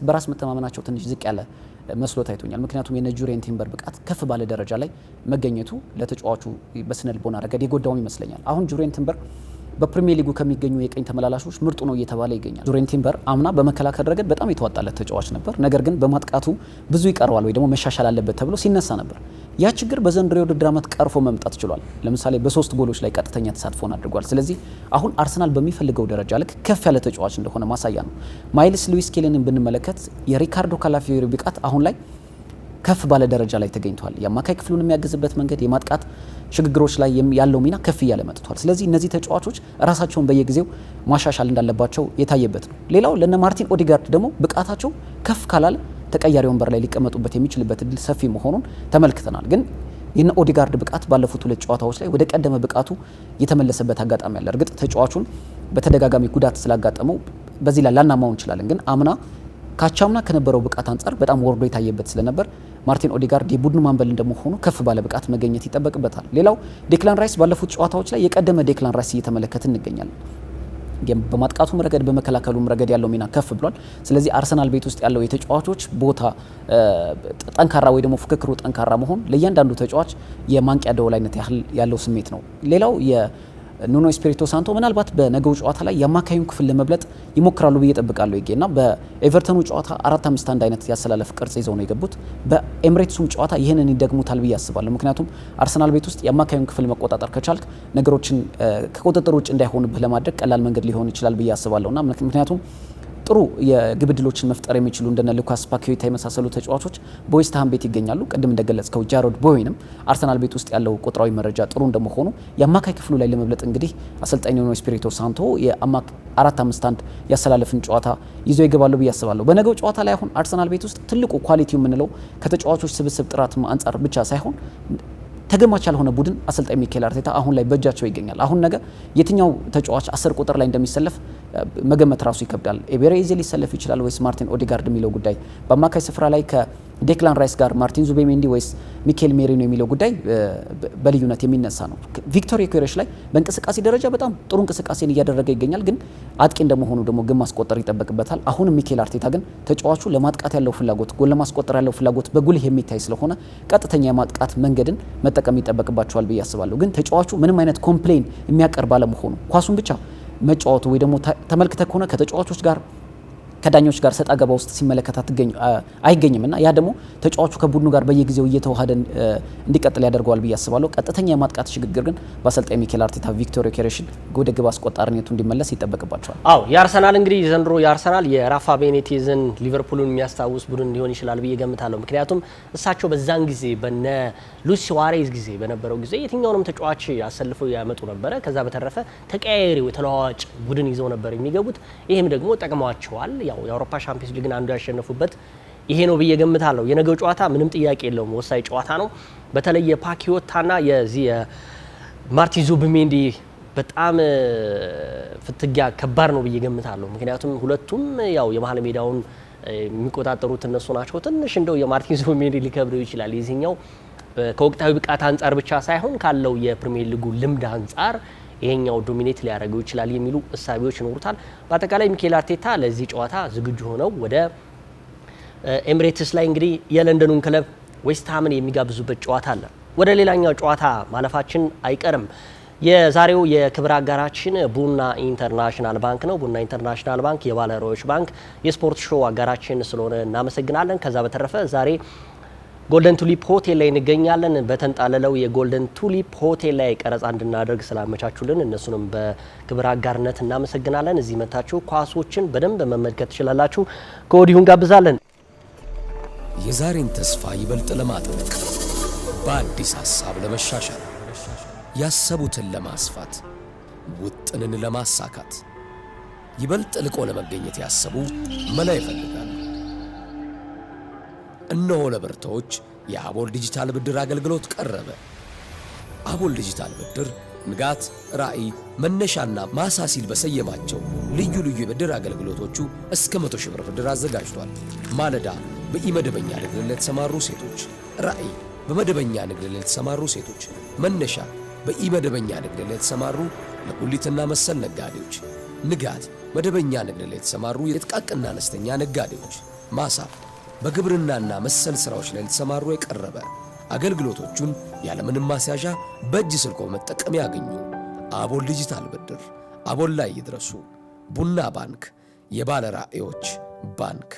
በራስ መተማመናቸው ትንሽ ዝቅ ያለ መስሎ ታይቶኛል። ምክንያቱም የነ ጁሪያን ቲምበር ብቃት ከፍ ባለ ደረጃ ላይ መገኘቱ ለተጫዋቹ በስነ ልቦና ረገድ የጎዳውም ይመስለኛል። አሁን ጁሪያን ቲምበር በፕሪሚየር ሊጉ ከሚገኙ የቀኝ ተመላላሾች ምርጡ ነው እየተባለ ይገኛል። ጁሪያን ቲምበር አምና በመከላከል ረገድ በጣም የተዋጣለት ተጫዋች ነበር። ነገር ግን በማጥቃቱ ብዙ ይቀረዋል ወይ ደግሞ መሻሻል አለበት ተብሎ ሲነሳ ነበር። ያ ችግር በዘንድሮው የውድድር ዓመት ቀርፎ መምጣት ችሏል። ለምሳሌ በ3 ጎሎች ላይ ቀጥተኛ ተሳትፎን አድርጓል። ስለዚህ አሁን አርሰናል በሚፈልገው ደረጃ ልክ ከፍ ያለ ተጫዋች እንደሆነ ማሳያ ነው። ማይልስ ሉዊስ ኬሊንን ብንመለከት የሪካርዶ ካላፊዮሪ ብቃት አሁን ላይ ከፍ ባለ ደረጃ ላይ ተገኝቷል። የአማካይ ክፍሉን የሚያግዝበት መንገድ፣ የማጥቃት ሽግግሮች ላይ ያለው ሚና ከፍ እያለ መጥቷል። ስለዚህ እነዚህ ተጫዋቾች ራሳቸውን በየጊዜው ማሻሻል እንዳለባቸው የታየበት ነው። ሌላው ለነ ማርቲን ኦዲጋርድ ደግሞ ብቃታቸው ከፍ ካላለ ተቀያሪ ወንበር ላይ ሊቀመጡበት የሚችልበት እድል ሰፊ መሆኑን ተመልክተናል። ግን የነ ኦዲጋርድ ብቃት ባለፉት 2 ጨዋታዎች ላይ ወደ ቀደመ ብቃቱ የተመለሰበት አጋጣሚ አለ። እርግጥ ተጫዋቹን በተደጋጋሚ ጉዳት ስላጋጠመው በዚህ ላይ ላናማው እንችላለን። ግን አምና ካቻምና ከነበረው ብቃት አንጻር በጣም ወርዶ የታየበት ስለነበር ማርቲን ኦዲጋርድ የቡድኑ ማንበል እንደመሆኑ ከፍ ባለ ብቃት መገኘት ይጠበቅበታል። ሌላው ዴክላን ራይስ ባለፉት ጨዋታዎች ላይ የቀደመ ዴክላን ራይስ እየተመለከትን እንገኛለን። በማጥቃቱም ረገድ በመከላከሉም ረገድ ያለው ሚና ከፍ ብሏል። ስለዚህ አርሰናል ቤት ውስጥ ያለው የተጫዋቾች ቦታ ጠንካራ ወይ ደግሞ ፍክክሩ ጠንካራ መሆን ለእያንዳንዱ ተጫዋች የማንቂያ ደወል አይነት ያህል ያለው ስሜት ነው። ሌላው ኑኖ ስፒሪቶ ሳንቶ ምናልባት በነገው ጨዋታ ላይ የአማካዩን ክፍል ለመብለጥ ይሞክራሉ ብዬ ጠብቃለሁ። ይገና በኤቨርተኑ ጨዋታ 4-5-1 አይነት ያሰላለፍ ቅርጽ ይዘው ነው የገቡት። በኤምሬትሱም ጨዋታ ይህንን ይደግሙታል ብዬ አስባለሁ። ምክንያቱም አርሰናል ቤት ውስጥ የአማካዩን ክፍል መቆጣጠር ከቻልክ ነገሮችን ከቁጥጥር ውጭ እንዳይሆኑብህ ለማድረግ ቀላል መንገድ ሊሆን ይችላል ብዬ አስባለሁና ምክንያቱም ጥሩ የግብ ዕድሎችን መፍጠር የሚችሉ እንደነ ሉካስ ፓኬታ የመሳሰሉ ተጫዋቾች በዌስትሃም ቤት ይገኛሉ። ቅድም እንደገለጽከው ጃሮድ ቦዌንም አርሰናል ቤት ውስጥ ያለው ቁጥራዊ መረጃ ጥሩ እንደመሆኑ የአማካይ ክፍሉ ላይ ለመብለጥ እንግዲህ አሰልጣኝ ኑኖ ስፒሪቶ ሳንቶ የ4-5-1 ያሰላለፍን ጨዋታ ይዞ ይገባሉ ብዬ አስባለሁ። በነገው ጨዋታ ላይ አሁን አርሰናል ቤት ውስጥ ትልቁ ኳሊቲው የምንለው ከተጫዋቾች ስብስብ ጥራት አንጻር ብቻ ሳይሆን ተገማች ያልሆነ ቡድን አሰልጣኝ ሚኬል አርቴታ አሁን ላይ በእጃቸው ይገኛል። አሁን ነገ የትኛው ተጫዋች 10 ቁጥር ላይ እንደሚሰለፍ መገመት ራሱ ይከብዳል። ኤቤሬዚ ሊሰለፍ ይችላል ወይስ ማርቲን ኦዲጋርድ የሚለው ጉዳይ፣ በአማካይ ስፍራ ላይ ዴክላን ራይስ ጋር ማርቲን ዙቤሜንዲ ወይስ ሚኬል ሜሪኖ የሚለው ጉዳይ በልዩነት የሚነሳ ነው። ቪክቶር ዮኬሬሽ ላይ በእንቅስቃሴ ደረጃ በጣም ጥሩ እንቅስቃሴን እያደረገ ይገኛል፣ ግን አጥቂ እንደመሆኑ ደግሞ ግን ማስቆጠር ይጠበቅበታል። አሁንም ሚኬል አርቴታ ግን ተጫዋቹ ለማጥቃት ያለው ፍላጎት፣ ጎል ለማስቆጠር ያለው ፍላጎት በጉልህ የሚታይ ስለሆነ ቀጥተኛ የማጥቃት መንገድን መጠቀም ይጠበቅባቸዋል ብዬ አስባለሁ። ግን ተጫዋቹ ምንም አይነት ኮምፕሌን የሚያቀርብ አለመሆኑ ኳሱን ብቻ መጫወቱ ወይ ደግሞ ተመልክተ ከሆነ ከተጫዋቾች ጋር ከዳኞች ጋር ሰጣ ገባ ውስጥ ሲመለከታት አይገኝም እና ያ ደግሞ ተጫዋቹ ከቡድኑ ጋር በየጊዜው እየተዋሃደ እንዲቀጥል ያደርገዋል ብዬ አስባለሁ። ቀጥተኛ የማጥቃት ሽግግር ግን በአሰልጣኝ ሚኬል አርቴታ ቪክቶር ዮኬሬሽን ወደ ግብ አስቆጣሪነቱ እንዲመለስ ይጠበቅባቸዋል። አዎ የአርሰናል እንግዲህ ዘንድሮ የአርሰናል የራፋ ቤኔቴዝን ሊቨርፑልን የሚያስታውስ ቡድን ሊሆን ይችላል ብዬ ገምታለሁ። ምክንያቱም እሳቸው በዛን ጊዜ በነ ሉዊስ ሱዋሬዝ ጊዜ በነበረው ጊዜ የትኛውንም ተጫዋች አሰልፈው ያመጡ ነበረ። ከዛ በተረፈ ተቀያያሪ ተለዋዋጭ ቡድን ይዘው ነበር የሚገቡት። ይህም ደግሞ ጠቅሟቸዋል። ያው የአውሮፓ ሻምፒዮንስ ሊግን አንዱ ያሸነፉበት ይሄ ነው ብዬ ገምታለሁ። የነገው ጨዋታ ምንም ጥያቄ የለውም ወሳኝ ጨዋታ ነው። በተለይ የፓኪዮታና የዚህ ማርቲን ዙቢሜንዲ በጣም ፍትጊያ ከባድ ነው ብዬ ገምታለሁ። ምክንያቱም ሁለቱም ያው የመሀል ሜዳውን የሚቆጣጠሩት እነሱ ናቸው። ትንሽ እንደው የማርቲን ዙቢሜንዲ ሊከብደው ይችላል። የዚህኛው ከወቅታዊ ብቃት አንጻር ብቻ ሳይሆን ካለው የፕሪሚየር ሊጉ ልምድ አንጻር ይሄኛው ዶሚኔት ሊያደርገው ይችላል የሚሉ እሳቤዎች ይኖሩታል። በአጠቃላይ ሚኬል አርቴታ ለዚህ ጨዋታ ዝግጁ ሆነው ወደ ኤምሬትስ ላይ እንግዲህ የለንደኑን ክለብ ዌስትሃምን የሚጋብዙበት ጨዋታ አለ። ወደ ሌላኛው ጨዋታ ማለፋችን አይቀርም። የዛሬው የክብር አጋራችን ቡና ኢንተርናሽናል ባንክ ነው። ቡና ኢንተርናሽናል ባንክ የባለሮች ባንክ የስፖርት ሾው አጋራችን ስለሆነ እናመሰግናለን። ከዛ በተረፈ ዛሬ ጎልደን ቱሊፕ ሆቴል ላይ እንገኛለን። በተንጣለለው የጎልደን ቱሊፕ ሆቴል ላይ ቀረጻ እንድናደርግ ስላመቻቹልን እነሱንም በክብር አጋርነት እናመሰግናለን። እዚህ መታችሁ ኳሶችን በደንብ መመልከት ትችላላችሁ። ከወዲሁ እንጋብዛለን። የዛሬን ተስፋ ይበልጥ ለማጥበቅ በአዲስ ሀሳብ ለመሻሻል ያሰቡትን ለማስፋት ውጥንን ለማሳካት ይበልጥ ልቆ ለመገኘት ያሰቡ መላ ይፈልጋሉ። እነሆ ለብርቶች የአቦል ዲጂታል ብድር አገልግሎት ቀረበ። አቦል ዲጂታል ብድር ንጋት፣ ራዕይ፣ መነሻና ማሳ ሲል በሰየማቸው ልዩ ልዩ የብድር አገልግሎቶቹ እስከ 100 ሺህ ብር ብድር አዘጋጅቷል። ማለዳ በኢመደበኛ ንግድ ለተሰማሩ ሴቶች፣ ራዕይ በመደበኛ ንግድ ለተሰማሩ ሴቶች፣ መነሻ በኢመደበኛ ንግድ ለተሰማሩ ለጉሊትና መሰል ነጋዴዎች፣ ንጋት መደበኛ ንግድ ለተሰማሩ የጥቃቅንና አነስተኛ ነጋዴዎች፣ ማሳ በግብርናና መሰል ስራዎች ላይ ለተሰማሩ የቀረበ አገልግሎቶቹን ያለምንም ማስያዣ በእጅ ስልኮ መጠቀም ያገኙ። አቦል ዲጂታል ብድር፣ አቦል ላይ ይድረሱ። ቡና ባንክ፣ የባለ ራዕዮች ባንክ።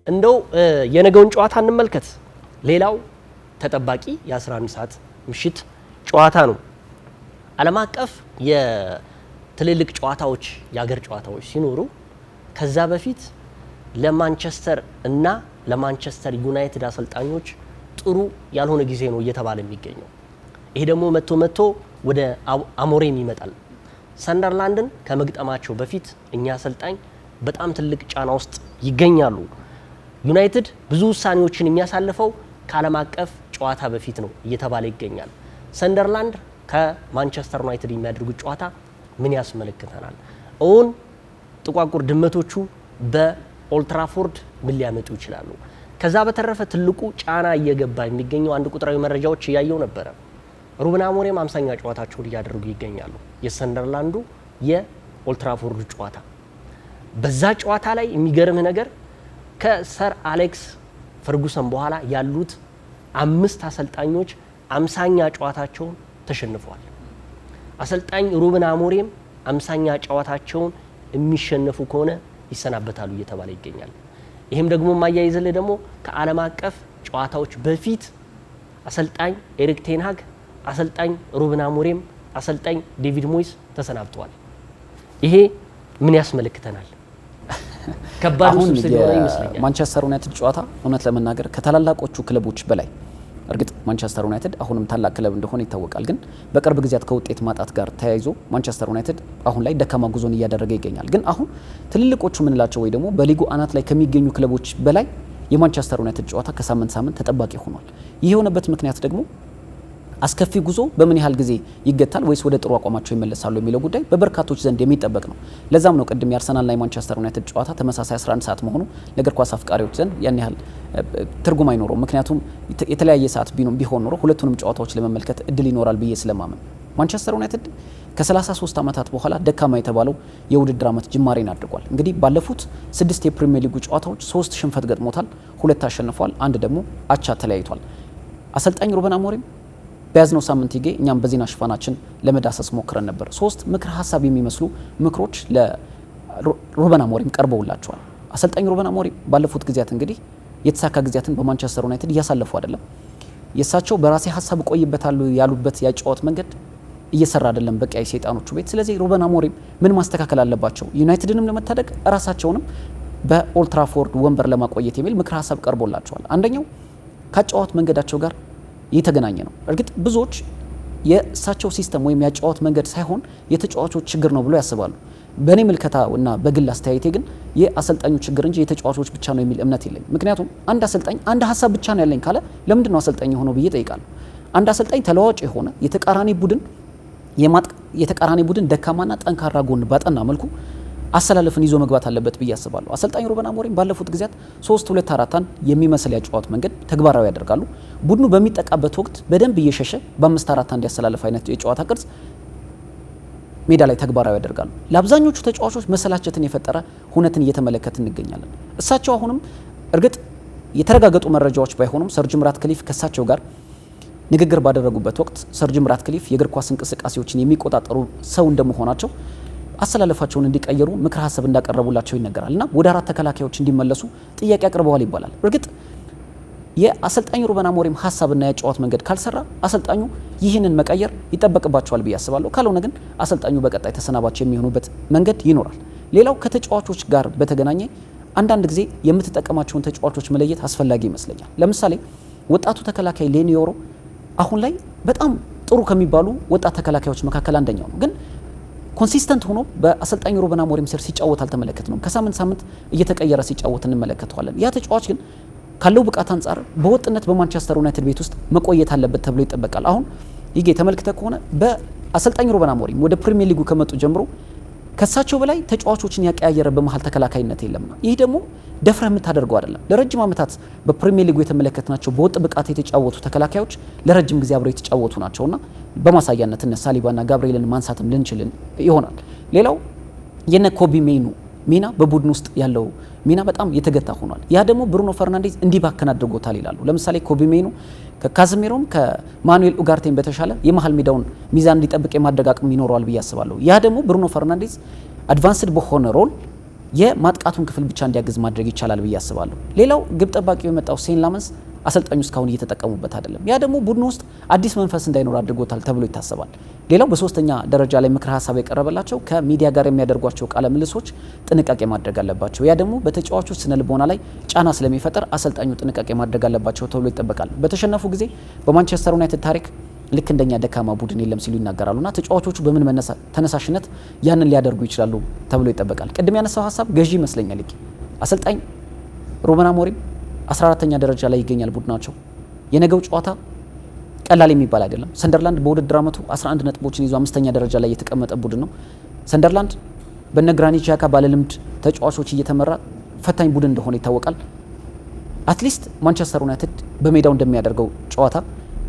እንደው የነገውን ጨዋታ እንመልከት። ሌላው ተጠባቂ የ11 ሰዓት ምሽት ጨዋታ ነው። ዓለም አቀፍ የትልልቅ ጨዋታዎች የአገር ጨዋታዎች ሲኖሩ ከዛ በፊት ለማንቸስተር እና ለማንቸስተር ዩናይትድ አሰልጣኞች ጥሩ ያልሆነ ጊዜ ነው እየተባለ የሚገኘው። ይሄ ደግሞ መጥቶ ወደ አሞሪም ይመጣል። ሰንደርላንድን ከመግጠማቸው በፊት እኛ አሰልጣኝ በጣም ትልቅ ጫና ውስጥ ይገኛሉ። ዩናይትድ ብዙ ውሳኔዎችን የሚያሳልፈው ከዓለም አቀፍ ጨዋታ በፊት ነው እየተባለ ይገኛል። ሰንደርላንድ ከማንቸስተር ዩናይትድ የሚያደርጉት ጨዋታ ምን ያስመለክተናል? እውን ጥቋቁር ድመቶቹ በኦልትራፎርድ ምን ሊያመጡ ይችላሉ? ከዛ በተረፈ ትልቁ ጫና እየገባ የሚገኘው አንድ ቁጥራዊ መረጃዎች እያየው ነበረ። ሩበን አሞሪም 50ኛ ጨዋታቸውን እያደረጉ ይገኛሉ። የሰንደርላንዱ የኦልትራፎርድ ጨዋታ በዛ ጨዋታ ላይ የሚገርምህ ነገር ከሰር አሌክስ ፈርጉሰን በኋላ ያሉት 5 አሰልጣኞች 50ኛ ጨዋታቸውን ተሸንፈዋል። አሰልጣኝ ሩበን አሞሪም 50ኛ ጨዋታቸውን የሚሸነፉ ከሆነ ይሰናበታሉ እየተባለ ይገኛል። ይህም ደግሞ ማያይዘልህ ደግሞ ከዓለም አቀፍ ጨዋታዎች በፊት አሰልጣኝ ኤሪክ ቴን ሃግ፣ አሰልጣኝ ሩበን አሞሪም፣ አሰልጣኝ ዴቪድ ሞይስ ተሰናብተዋል። ይሄ ምን ያስመለክተናል? ከባድ ውስብስብ የሆነ ይመስለኛል። ማንቸስተር ዩናይትድ ጨዋታ እውነት ለመናገር ከታላላቆቹ ክለቦች በላይ እርግጥ ማንቸስተር ዩናይትድ አሁንም ታላቅ ክለብ እንደሆነ ይታወቃል። ግን በቅርብ ጊዜያት ከውጤት ማጣት ጋር ተያይዞ ማንቸስተር ዩናይትድ አሁን ላይ ደካማ ጉዞን እያደረገ ይገኛል። ግን አሁን ትልልቆቹ ምንላቸው ወይ ደግሞ በሊጉ አናት ላይ ከሚገኙ ክለቦች በላይ የማንቸስተር ዩናይትድ ጨዋታ ከሳምንት ሳምንት ተጠባቂ ሆኗል። ይህ የሆነበት ምክንያት ደግሞ አስከፊ ጉዞ በምን ያህል ጊዜ ይገታል ወይስ ወደ ጥሩ አቋማቸው ይመለሳሉ የሚለው ጉዳይ በበርካቶች ዘንድ የሚጠበቅ ነው። ለዛም ነው ቅድም የአርሰናልና የማንቸስተር ዩናይትድ ጨዋታ ተመሳሳይ 11 ሰዓት መሆኑ ለእግር ኳስ አፍቃሪዎች ዘንድ ያን ያህል ትርጉም አይኖረው። ምክንያቱም የተለያየ ሰዓት ቢሆን ኖሮ ሁለቱንም ጨዋታዎች ለመመልከት እድል ይኖራል ብዬ ስለማመን ማንቸስተር ዩናይትድ ከ33 ዓመታት በኋላ ደካማ የተባለው የውድድር ዓመት ጅማሬን አድርጓል። እንግዲህ ባለፉት 6 የፕሪሚየር ሊጉ ጨዋታዎች 3 ሽንፈት ገጥሞታል፣ 2 አሸንፏል፣ 1 ደግሞ አቻ ተለያይቷል። አሰልጣኝ ሩበን አሞሪም በያዝነው ሳምንት ይገ እኛም በዜና ሽፋናችን ለመዳሰስ ሞክረን ነበር። 3 ምክር ሀሳብ የሚመስሉ ምክሮች ለሩበን አሞሪም ቀርበውላቸዋል። አሰልጣኝ ሩበን አሞሪም ባለፉት ጊዜያት እንግዲህ የተሳካ ጊዜያትን በማንቸስተር ዩናይትድ እያሳለፉ አይደለም። የእሳቸው በራሴ ሀሳብ ቆይበታሉ ያሉበት ያጫወት መንገድ እየሰራ አይደለም በቀይ ሰይጣኖቹ ቤት። ስለዚህ ሩበን አሞሪም ምን ማስተካከል አለባቸው? ዩናይትድንም ለመታደግ ራሳቸውንም በኦልትራፎርድ ወንበር ለማቆየት የሚል ምክር ሀሳብ ቀርቦላቸዋል። አንደኛው ካጫወት መንገዳቸው ጋር የተገናኘ ነው። እርግጥ ብዙዎች የእሳቸው ሲስተም ወይም ያጫወት መንገድ ሳይሆን የተጫዋቾች ችግር ነው ብሎ ያስባሉ። በእኔ ምልከታ እና በግል አስተያየቴ ግን የአሰልጣኙ ችግር እንጂ የተጫዋቾች ብቻ ነው የሚል እምነት የለኝ። ምክንያቱም አንድ አሰልጣኝ አንድ ሀሳብ ብቻ ነው ያለኝ ካለ ለምንድን ነው አሰልጣኝ የሆነው ብዬ ጠይቃለሁ። አንድ አሰልጣኝ ተለዋዋጭ የሆነ የተቃራኒ ቡድን ደካማና ጠንካራ ጎን ባጠና መልኩ አሰላለፍን ይዞ መግባት አለበት ብዬ አስባለሁ። አሰልጣኝ ሩበን አሞሪም ባለፉት ጊዜያት 3-2-4 የሚመስል ያጫወት መንገድ ተግባራዊ ያደርጋሉ። ቡድኑ በሚጠቃበት ወቅት በደንብ እየሸሸ በ5-4-1 ያሰላለፍ አይነት የጨዋታ ቅርጽ ሜዳ ላይ ተግባራዊ ያደርጋሉ። ለአብዛኞቹ ተጫዋቾች መሰላቸትን የፈጠረ ሁነትን እየተመለከትን እንገኛለን። እሳቸው አሁንም እርግጥ የተረጋገጡ መረጃዎች ባይሆኑም ሰር ጂም ራትክሊፍ ከእሳቸው ጋር ንግግር ባደረጉበት ወቅት ሰር ጂም ራትክሊፍ የእግር ኳስ እንቅስቃሴዎችን የሚቆጣጠሩ ሰው እንደመሆናቸው አሰላለፋቸውን እንዲቀየሩ ምክር ሀሳብ እንዳቀረቡላቸው ይነገራል እና ወደ 4 ተከላካዮች እንዲመለሱ ጥያቄ አቅርበዋል ይባላል። እርግጥ የአሰልጣኙ ሩበን አሞሪም ሀሳብና ያጫወት መንገድ ካልሰራ አሰልጣኙ ይህንን መቀየር ይጠበቅባቸዋል ብዬ አስባለሁ። ካልሆነ ግን አሰልጣኙ በቀጣይ ተሰናባች የሚሆኑበት መንገድ ይኖራል። ሌላው ከተጫዋቾች ጋር በተገናኘ አንዳንድ ጊዜ የምትጠቀማቸውን ተጫዋቾች መለየት አስፈላጊ ይመስለኛል። ለምሳሌ ወጣቱ ተከላካይ ሌኒ ዮሮ አሁን ላይ በጣም ጥሩ ከሚባሉ ወጣት ተከላካዮች መካከል አንደኛው ነው። ግን ኮንሲስተንት ሆኖ በአሰልጣኝ ሩበን አሞሪም ስር ሲጫወት አልተመለከትነውም። ከሳምንት ሳምንት እየተቀየረ ሲጫወት እንመለከተዋለን። ያ ተጫዋች ግን ካለው ብቃት አንጻር በወጥነት በማንቸስተር ዩናይትድ ቤት ውስጥ መቆየት አለበት ተብሎ ይጠበቃል። አሁን ይሄ ተመልክተ ከሆነ በአሰልጣኝ ሩበን አሞሪም ወደ ፕሪሚየር ሊጉ ከመጡ ጀምሮ ከሳቸው በላይ ተጫዋቾችን ያቀያየረ በመሃል ተከላካይነት የለምና ይህ ደግሞ ደፍረ የምታደርገው አይደለም። ለረጅም ዓመታት በፕሪሚየር ሊጉ የተመለከትናቸው በወጥ ብቃት የተጫወቱ ተከላካዮች ለረጅም ጊዜ አብረው የተጫወቱ ናቸውና በማሳያነት እነ ሳሊባና ጋብሪኤልን ማንሳትም ልንችል ይሆናል። ሌላው የነ ኮቢ ሜኑ ሚና በቡድን ውስጥ ያለው ሚና በጣም የተገታ ሆኗል። ያ ደግሞ ብሩኖ ፈርናንዴዝ እንዲባከን አድርጎታል ይላሉ። ለምሳሌ ኮቢ ሜኑ ከካዝሜሮም ከማኑኤል ኡጋርቴን በተሻለ የመሃል ሜዳውን ሚዛን እንዲጠብቅ የማድረግ አቅም ይኖረዋል ብዬ አስባለሁ። ያ ደግሞ ብሩኖ ፈርናንዴዝ አድቫንስድ በሆነ ሮል የማጥቃቱን ክፍል ብቻ እንዲያግዝ ማድረግ ይቻላል ብዬ አስባለሁ። ሌላው ግብ ጠባቂው የመጣው ሴን ላመንስ አሰልጣኙ እስካሁን እየተጠቀሙበት አይደለም። ያ ደግሞ ቡድኑ ውስጥ አዲስ መንፈስ እንዳይኖር አድርጎታል ተብሎ ይታሰባል። ሌላው በሶስተኛ ደረጃ ላይ ምክር ሀሳብ የቀረበላቸው ከሚዲያ ጋር የሚያደርጓቸው ቃለ ምልሶች ጥንቃቄ ማድረግ አለባቸው። ያ ደግሞ በተጫዋቾች ስነ ልቦና ላይ ጫና ስለሚፈጠር አሰልጣኙ ጥንቃቄ ማድረግ አለባቸው ተብሎ ይጠበቃል። በተሸነፉ ጊዜ በማንቸስተር ዩናይትድ ታሪክ ልክ እንደኛ ደካማ ቡድን የለም ሲሉ ይናገራሉና ተጫዋቾቹ በምን ተነሳሽነት ያንን ሊያደርጉ ይችላሉ ተብሎ ይጠበቃል። ቅድም ያነሳው ሀሳብ ገዢ ይመስለኛል። አሰልጣኝ ሩበን አሞሪም 14ኛ ደረጃ ላይ ይገኛል ቡድናቸው። የነገው ጨዋታ ቀላል የሚባል አይደለም። ሰንደርላንድ በውድድር ዓመቱ 11 ነጥቦችን ይዞ 5ኛ ደረጃ ላይ የተቀመጠ ቡድን ነው። ሰንደርላንድ በነ ግራኒት ዣካ ባለልምድ ተጫዋቾች እየተመራ ፈታኝ ቡድን እንደሆነ ይታወቃል። አትሊስት ማንቸስተር ዩናይትድ በሜዳው እንደሚያደርገው ጨዋታ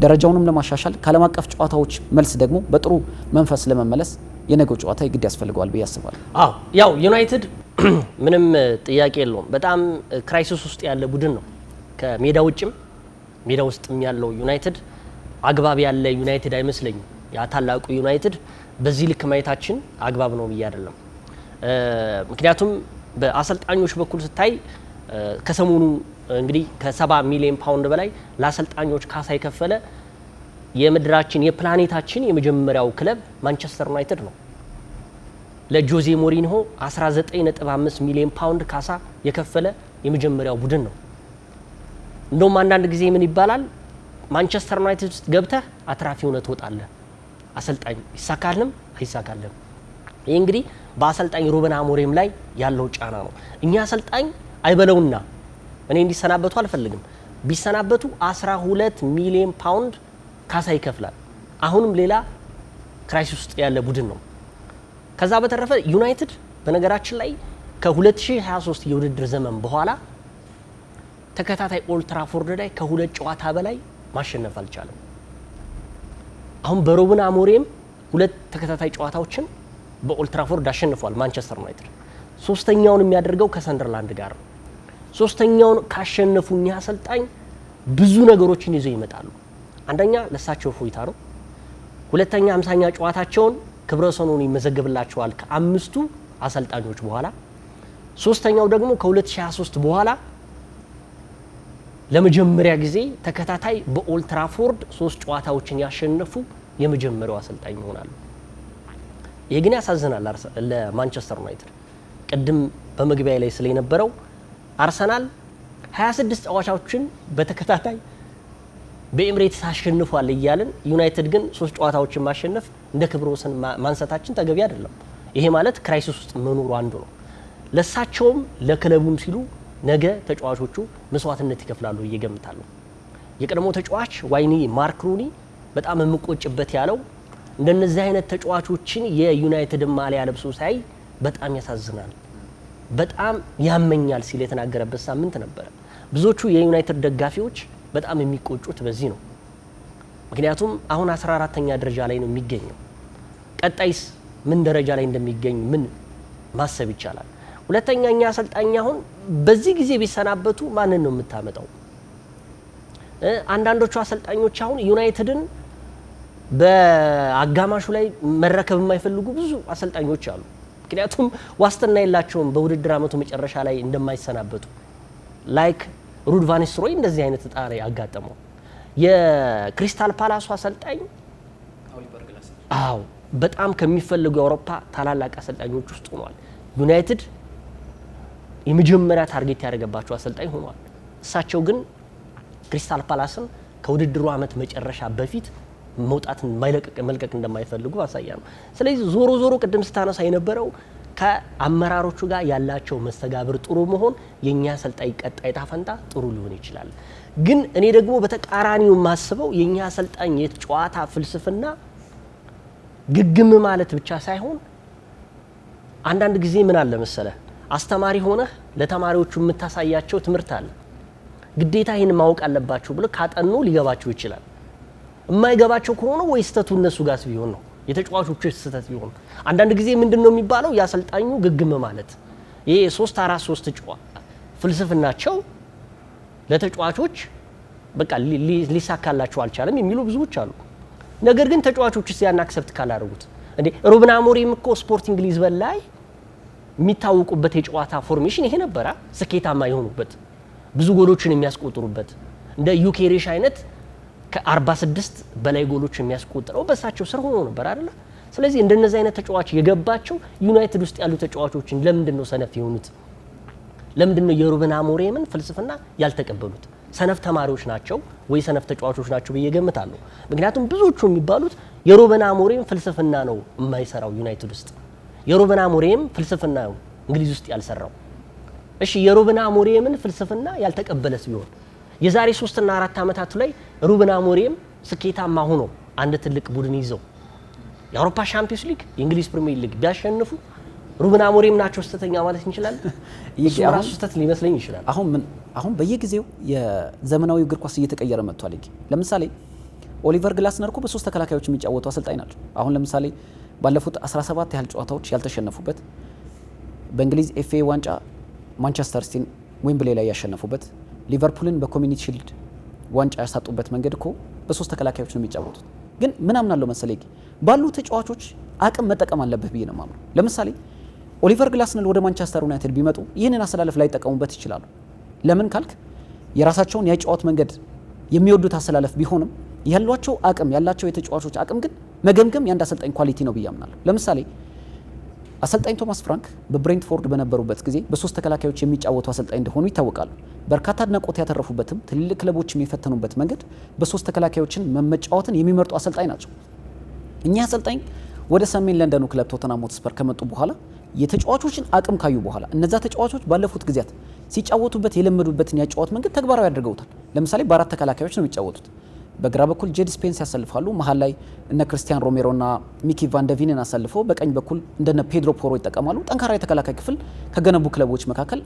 ደረጃውንም ለማሻሻል ከዓለም አቀፍ ጨዋታዎች መልስ ደግሞ በጥሩ መንፈስ ለመመለስ የነገው ጨዋታ ይግድ ያስፈልገዋል ብዬ አስባለሁ። አዎ ያው ዩናይትድ ምንም ጥያቄ የለውም በጣም ክራይሲስ ውስጥ ያለ ቡድን ነው። ከሜዳ ውጭም ሜዳ ውስጥም ያለው ዩናይትድ አግባብ ያለ ዩናይትድ አይመስለኝም። ያ ታላቁ ዩናይትድ በዚህ ልክ ማየታችን አግባብ ነው ብዬ አይደለም። ምክንያቱም በአሰልጣኞች በኩል ስታይ ከሰሞኑ እንግዲህ ከ70 ሚሊዮን ፓውንድ በላይ ለአሰልጣኞች ካሳ የከፈለ የምድራችን የፕላኔታችን የመጀመሪያው ክለብ ማንቸስተር ዩናይትድ ነው። ለጆዜ ሞሪንሆ 19.5 ሚሊዮን ፓውንድ ካሳ የከፈለ የመጀመሪያው ቡድን ነው። እንደውም አንዳንድ ጊዜ ምን ይባላል ማንቸስተር ዩናይትድ ውስጥ ገብተህ አትራፊ ሆነህ ትወጣለህ። አሰልጣኝ ይሳካልም አይሳካልም። ይህ እንግዲህ በአሰልጣኝ ሩበን አሞሪም ላይ ያለው ጫና ነው። እኛ አሰልጣኝ አይበለውና እኔ እንዲሰናበቱ አልፈልግም። ቢሰናበቱ 12 ሚሊዮን ፓውንድ ካሳ ይከፍላል። አሁንም ሌላ ክራይሲስ ውስጥ ያለ ቡድን ነው። ከዛ በተረፈ ዩናይትድ በነገራችን ላይ ከ2023 የውድድር ዘመን በኋላ ተከታታይ ኦልድ ትራፎርድ ላይ ከሁለት ጨዋታ በላይ ማሸነፍ አልቻለም። አሁን በሩበን አሞሪም ሁለት ተከታታይ ጨዋታዎችን በኦልድ ትራፎርድ አሸንፏል ማንቸስተር ዩናይትድ። ሶስተኛውን የሚያደርገው ከሰንደርላንድ ጋር ነው። ሶስተኛውን ካሸነፉኛ አሰልጣኝ ብዙ ነገሮችን ይዘው ይመጣሉ። አንደኛ ለሳቸው ፎይታ ነው። ሁለተኛ 50ኛ ጨዋታቸውን ክብረ ወሰኑን ይመዘግብላቸዋል ከአምስቱ አሰልጣኞች በኋላ። ሶስተኛው ደግሞ ከ2023 በኋላ ለመጀመሪያ ጊዜ ተከታታይ በኦልድ ትራፎርድ 3 ጨዋታዎችን ያሸነፉ የመጀመሪያው አሰልጣኝ ይሆናሉ። ይሄ ግን ያሳዝናል ለማንቸስተር ዩናይትድ። ቅድም በመግቢያ ላይ ስለነበረው አርሰናል 26 ጨዋታዎችን በተከታታይ በኤምሬትስ አሸንፏል እያልን ዩናይትድ ግን 3 ጨዋታዎችን ማሸነፍ እንደ ክብረ ወሰን ማንሳታችን ተገቢ አይደለም። ይሄ ማለት ክራይሲስ ውስጥ መኖሩ አንዱ ነው። ለሳቸውም ለክለቡም ሲሉ ነገ ተጫዋቾቹ መስዋዕትነት ይከፍላሉ እየገምታለሁ። የቀድሞ ተጫዋች ዋይኒ ማርክ ሩኒ በጣም የምቆጭበት ያለው እንደነዚህ አይነት ተጫዋቾችን የዩናይትድ ማሊያ ለብሶ ሳይ በጣም ያሳዝናል፣ በጣም ያመኛል ሲል የተናገረበት ሳምንት ነበር። ብዙዎቹ የዩናይትድ ደጋፊዎች በጣም የሚቆጩት በዚህ ነው። ምክንያቱም አሁን 14ኛ ደረጃ ላይ ነው የሚገኘው። ቀጣይስ ምን ደረጃ ላይ እንደሚገኝ ምን ማሰብ ይቻላል? ሁለተኛኛ አሰልጣኝ አሁን በዚህ ጊዜ ቢሰናበቱ ማንን ነው የምታመጣው? አንዳንዶቹ አሰልጣኞች አሁን ዩናይትድን በአጋማሹ ላይ መረከብ የማይፈልጉ ብዙ አሰልጣኞች አሉ። ምክንያቱም ዋስትና የላቸውም በውድድር አመቱ መጨረሻ ላይ እንደማይሰናበቱ። ላይክ ሩድ ቫን ኒስተልሮይ እንደዚህ አይነት እጣ ላይ ያጋጠመው የክሪስታል ፓላሱ አሰልጣኝ በጣም ከሚፈልጉ የአውሮፓ ታላላቅ አሰልጣኞች ውስጥ ሆኗል። ዩናይትድ የመጀመሪያ ታርጌት ያደረገባቸው አሰልጣኝ ሆኗል። እሳቸው ግን ክሪስታል ፓላስን ከውድድሩ አመት መጨረሻ በፊት መውጣትን መልቀቅ እንደማይፈልጉ አሳያ ነው። ስለዚህ ዞሮ ዞሮ ቅድም ስታነሳ የነበረው ከአመራሮቹ ጋር ያላቸው መስተጋብር ጥሩ መሆን የኛ አሰልጣኝ ቀጣይ ታፈንታ ጥሩ ሊሆን ይችላል። ግን እኔ ደግሞ በተቃራኒው ማስበው የኛ አሰልጣኝ የጨዋታ ፍልስፍና ግግም ማለት ብቻ ሳይሆን አንዳንድ ጊዜ ምን አለ መሰለ አስተማሪ ሆነህ ለተማሪዎቹ የምታሳያቸው ትምህርት አለ። ግዴታ ይሄን ማወቅ አለባቸው ብለ ካጠኑ ሊገባቸው ይችላል። የማይገባቸው ከሆነ ወይ ስተቱ እነሱ ጋርስ ቢሆን ነው የተጫዋቾቹ ስተት ቢሆን። አንዳንድ ጊዜ ምንድነው የሚባለው ያሰልጣኙ ግግም ማለት ይሄ 3-4-3 ጨዋታ ፍልስፍናቸው ለተጫዋቾች በቃ ሊሳካላቸው አልቻለም የሚሉ ብዙዎች አሉ። ነገር ግን ተጫዋቾቹ ሲያን አክሰፕት ካላደረጉት እንዴ ሩበን አሞሪም እኮ ስፖርቲንግ ሊዝበን ላይ የሚታወቁበት የጨዋታ ፎርሜሽን ይሄ ነበር። ስኬታማ የሆኑበት ብዙ ጎሎችን የሚያስቆጥሩበት እንደ ዩኬሬሽ አይነት ከ46 በላይ ጎሎች የሚያስቆጥረው በሳቸው ስር ሆኖ ነበር አይደል? ስለዚህ እንደነዚህ አይነት ተጫዋች የገባቸው ዩናይትድ ውስጥ ያሉ ተጫዋቾችን ለምንድን ነው ሰነፍ የሆኑት? ለምንድን ነው የሩበን አሞሪምን ፍልስፍና ያልተቀበሉት? ሰነፍ ተማሪዎች ናቸው ወይ ሰነፍ ተጫዋቾች ናቸው ብዬ ገምታለሁ። ምክንያቱም ብዙዎቹ የሚባሉት የሩበን አሞሪም ፍልስፍና ነው የማይሰራው ዩናይትድ ውስጥ። የሩበን አሞሪም ፍልስፍና ነው እንግሊዝ ውስጥ ያልሰራው። እሺ የሩበን አሞሪምን ፍልስፍና ያልተቀበለስ ቢሆን የዛሬ 3 እና 4 አመታት ላይ ሩበን አሞሪም ስኬታማ ሆኖ አንድ ትልቅ ቡድን ይዘው የአውሮፓ ሻምፒዮንስ ሊግ፣ የእንግሊዝ ፕሪሚየር ሊግ ቢያሸንፉ ሩበን አሞሪም ናቸው ስተተኛ ማለት እንችላለን? እሱ ራሱ ስተት ሊመስለኝ ይችላል። አሁን በየጊዜው የዘመናዊ እግር ኳስ እየተቀየረ መጥቷል። ለምሳሌ ኦሊቨር ግላስነር እኮ በ3 ተከላካዮች የሚጫወቱ አሰልጣኝ ናቸው። አሁን ለምሳሌ ባለፉት 17 ያህል ጨዋታዎች ያልተሸነፉበት፣ በእንግሊዝ ኤፍኤ ዋንጫ ማንቸስተር ሲቲን ዌምብሌ ላይ ያሸነፉበት፣ ሊቨርፑልን በኮሚኒቲ ሺልድ ዋንጫ ያሳጡበት መንገድ እኮ በ3 ተከላካዮች ነው የሚጫወቱት። ግን ምን አምናለሁ መሰለኝ ባሉ ተጫዋቾች አቅም መጠቀም አለበት ብዬ ነው የማምነው። ለምሳሌ ኦሊቨር ግላስነር ወደ ማንቸስተር ዩናይትድ ቢመጡ ይህንን አሰላለፍ ላይ ጠቀሙበት ይችላሉ። ለምን ካልክ የራሳቸውን የጨዋታ መንገድ የሚወዱት አሰላለፍ ቢሆንም ያሏቸው አቅም ያላቸው የተጫዋቾች አቅም ግን መገምገም ያንድ አሰልጣኝ ኳሊቲ ነው ብዬ አምናለሁ። ለምሳሌ አሰልጣኝ ቶማስ ፍራንክ በብሬንትፎርድ በነበሩበት ጊዜ በ3 ተከላካዮች የሚጫወቱ አሰልጣኝ እንደሆኑ ይታወቃሉ። በርካታ አድናቆት ያተረፉበትም ትልልቅ ክለቦች የሚፈተኑበት መንገድ በ3 ተከላካዮችን መጫወትን የሚመርጡ አሰልጣኝ ናቸው። እኛ አሰልጣኝ ወደ ሰሜን ለንደኑ ክለብ ቶተንሃም ሆትስፐር ከመጡ በኋላ የተጫዋቾችን አቅም ካዩ በኋላ እነዛ ተጫዋቾች ባለፉት ጊዜያት ሲጫወቱበት የለመዱበትን ያጫወት መንገድ ተግባራዊ ያደርገውታል። ለምሳሌ በ4 ተከላካዮች ነው የሚጫወቱት። በግራ በኩል ጄድ ስፔንስ ያሰልፋሉ። መሀል ላይ እነ ክርስቲያን ሮሜሮና ሚኪ ቫንደቪንን አሰልፈው በቀኝ በኩል እንደነ ፔድሮ ፖሮ ይጠቀማሉ። ጠንካራ የተከላካይ ክፍል ከገነቡ ክለቦች መካከል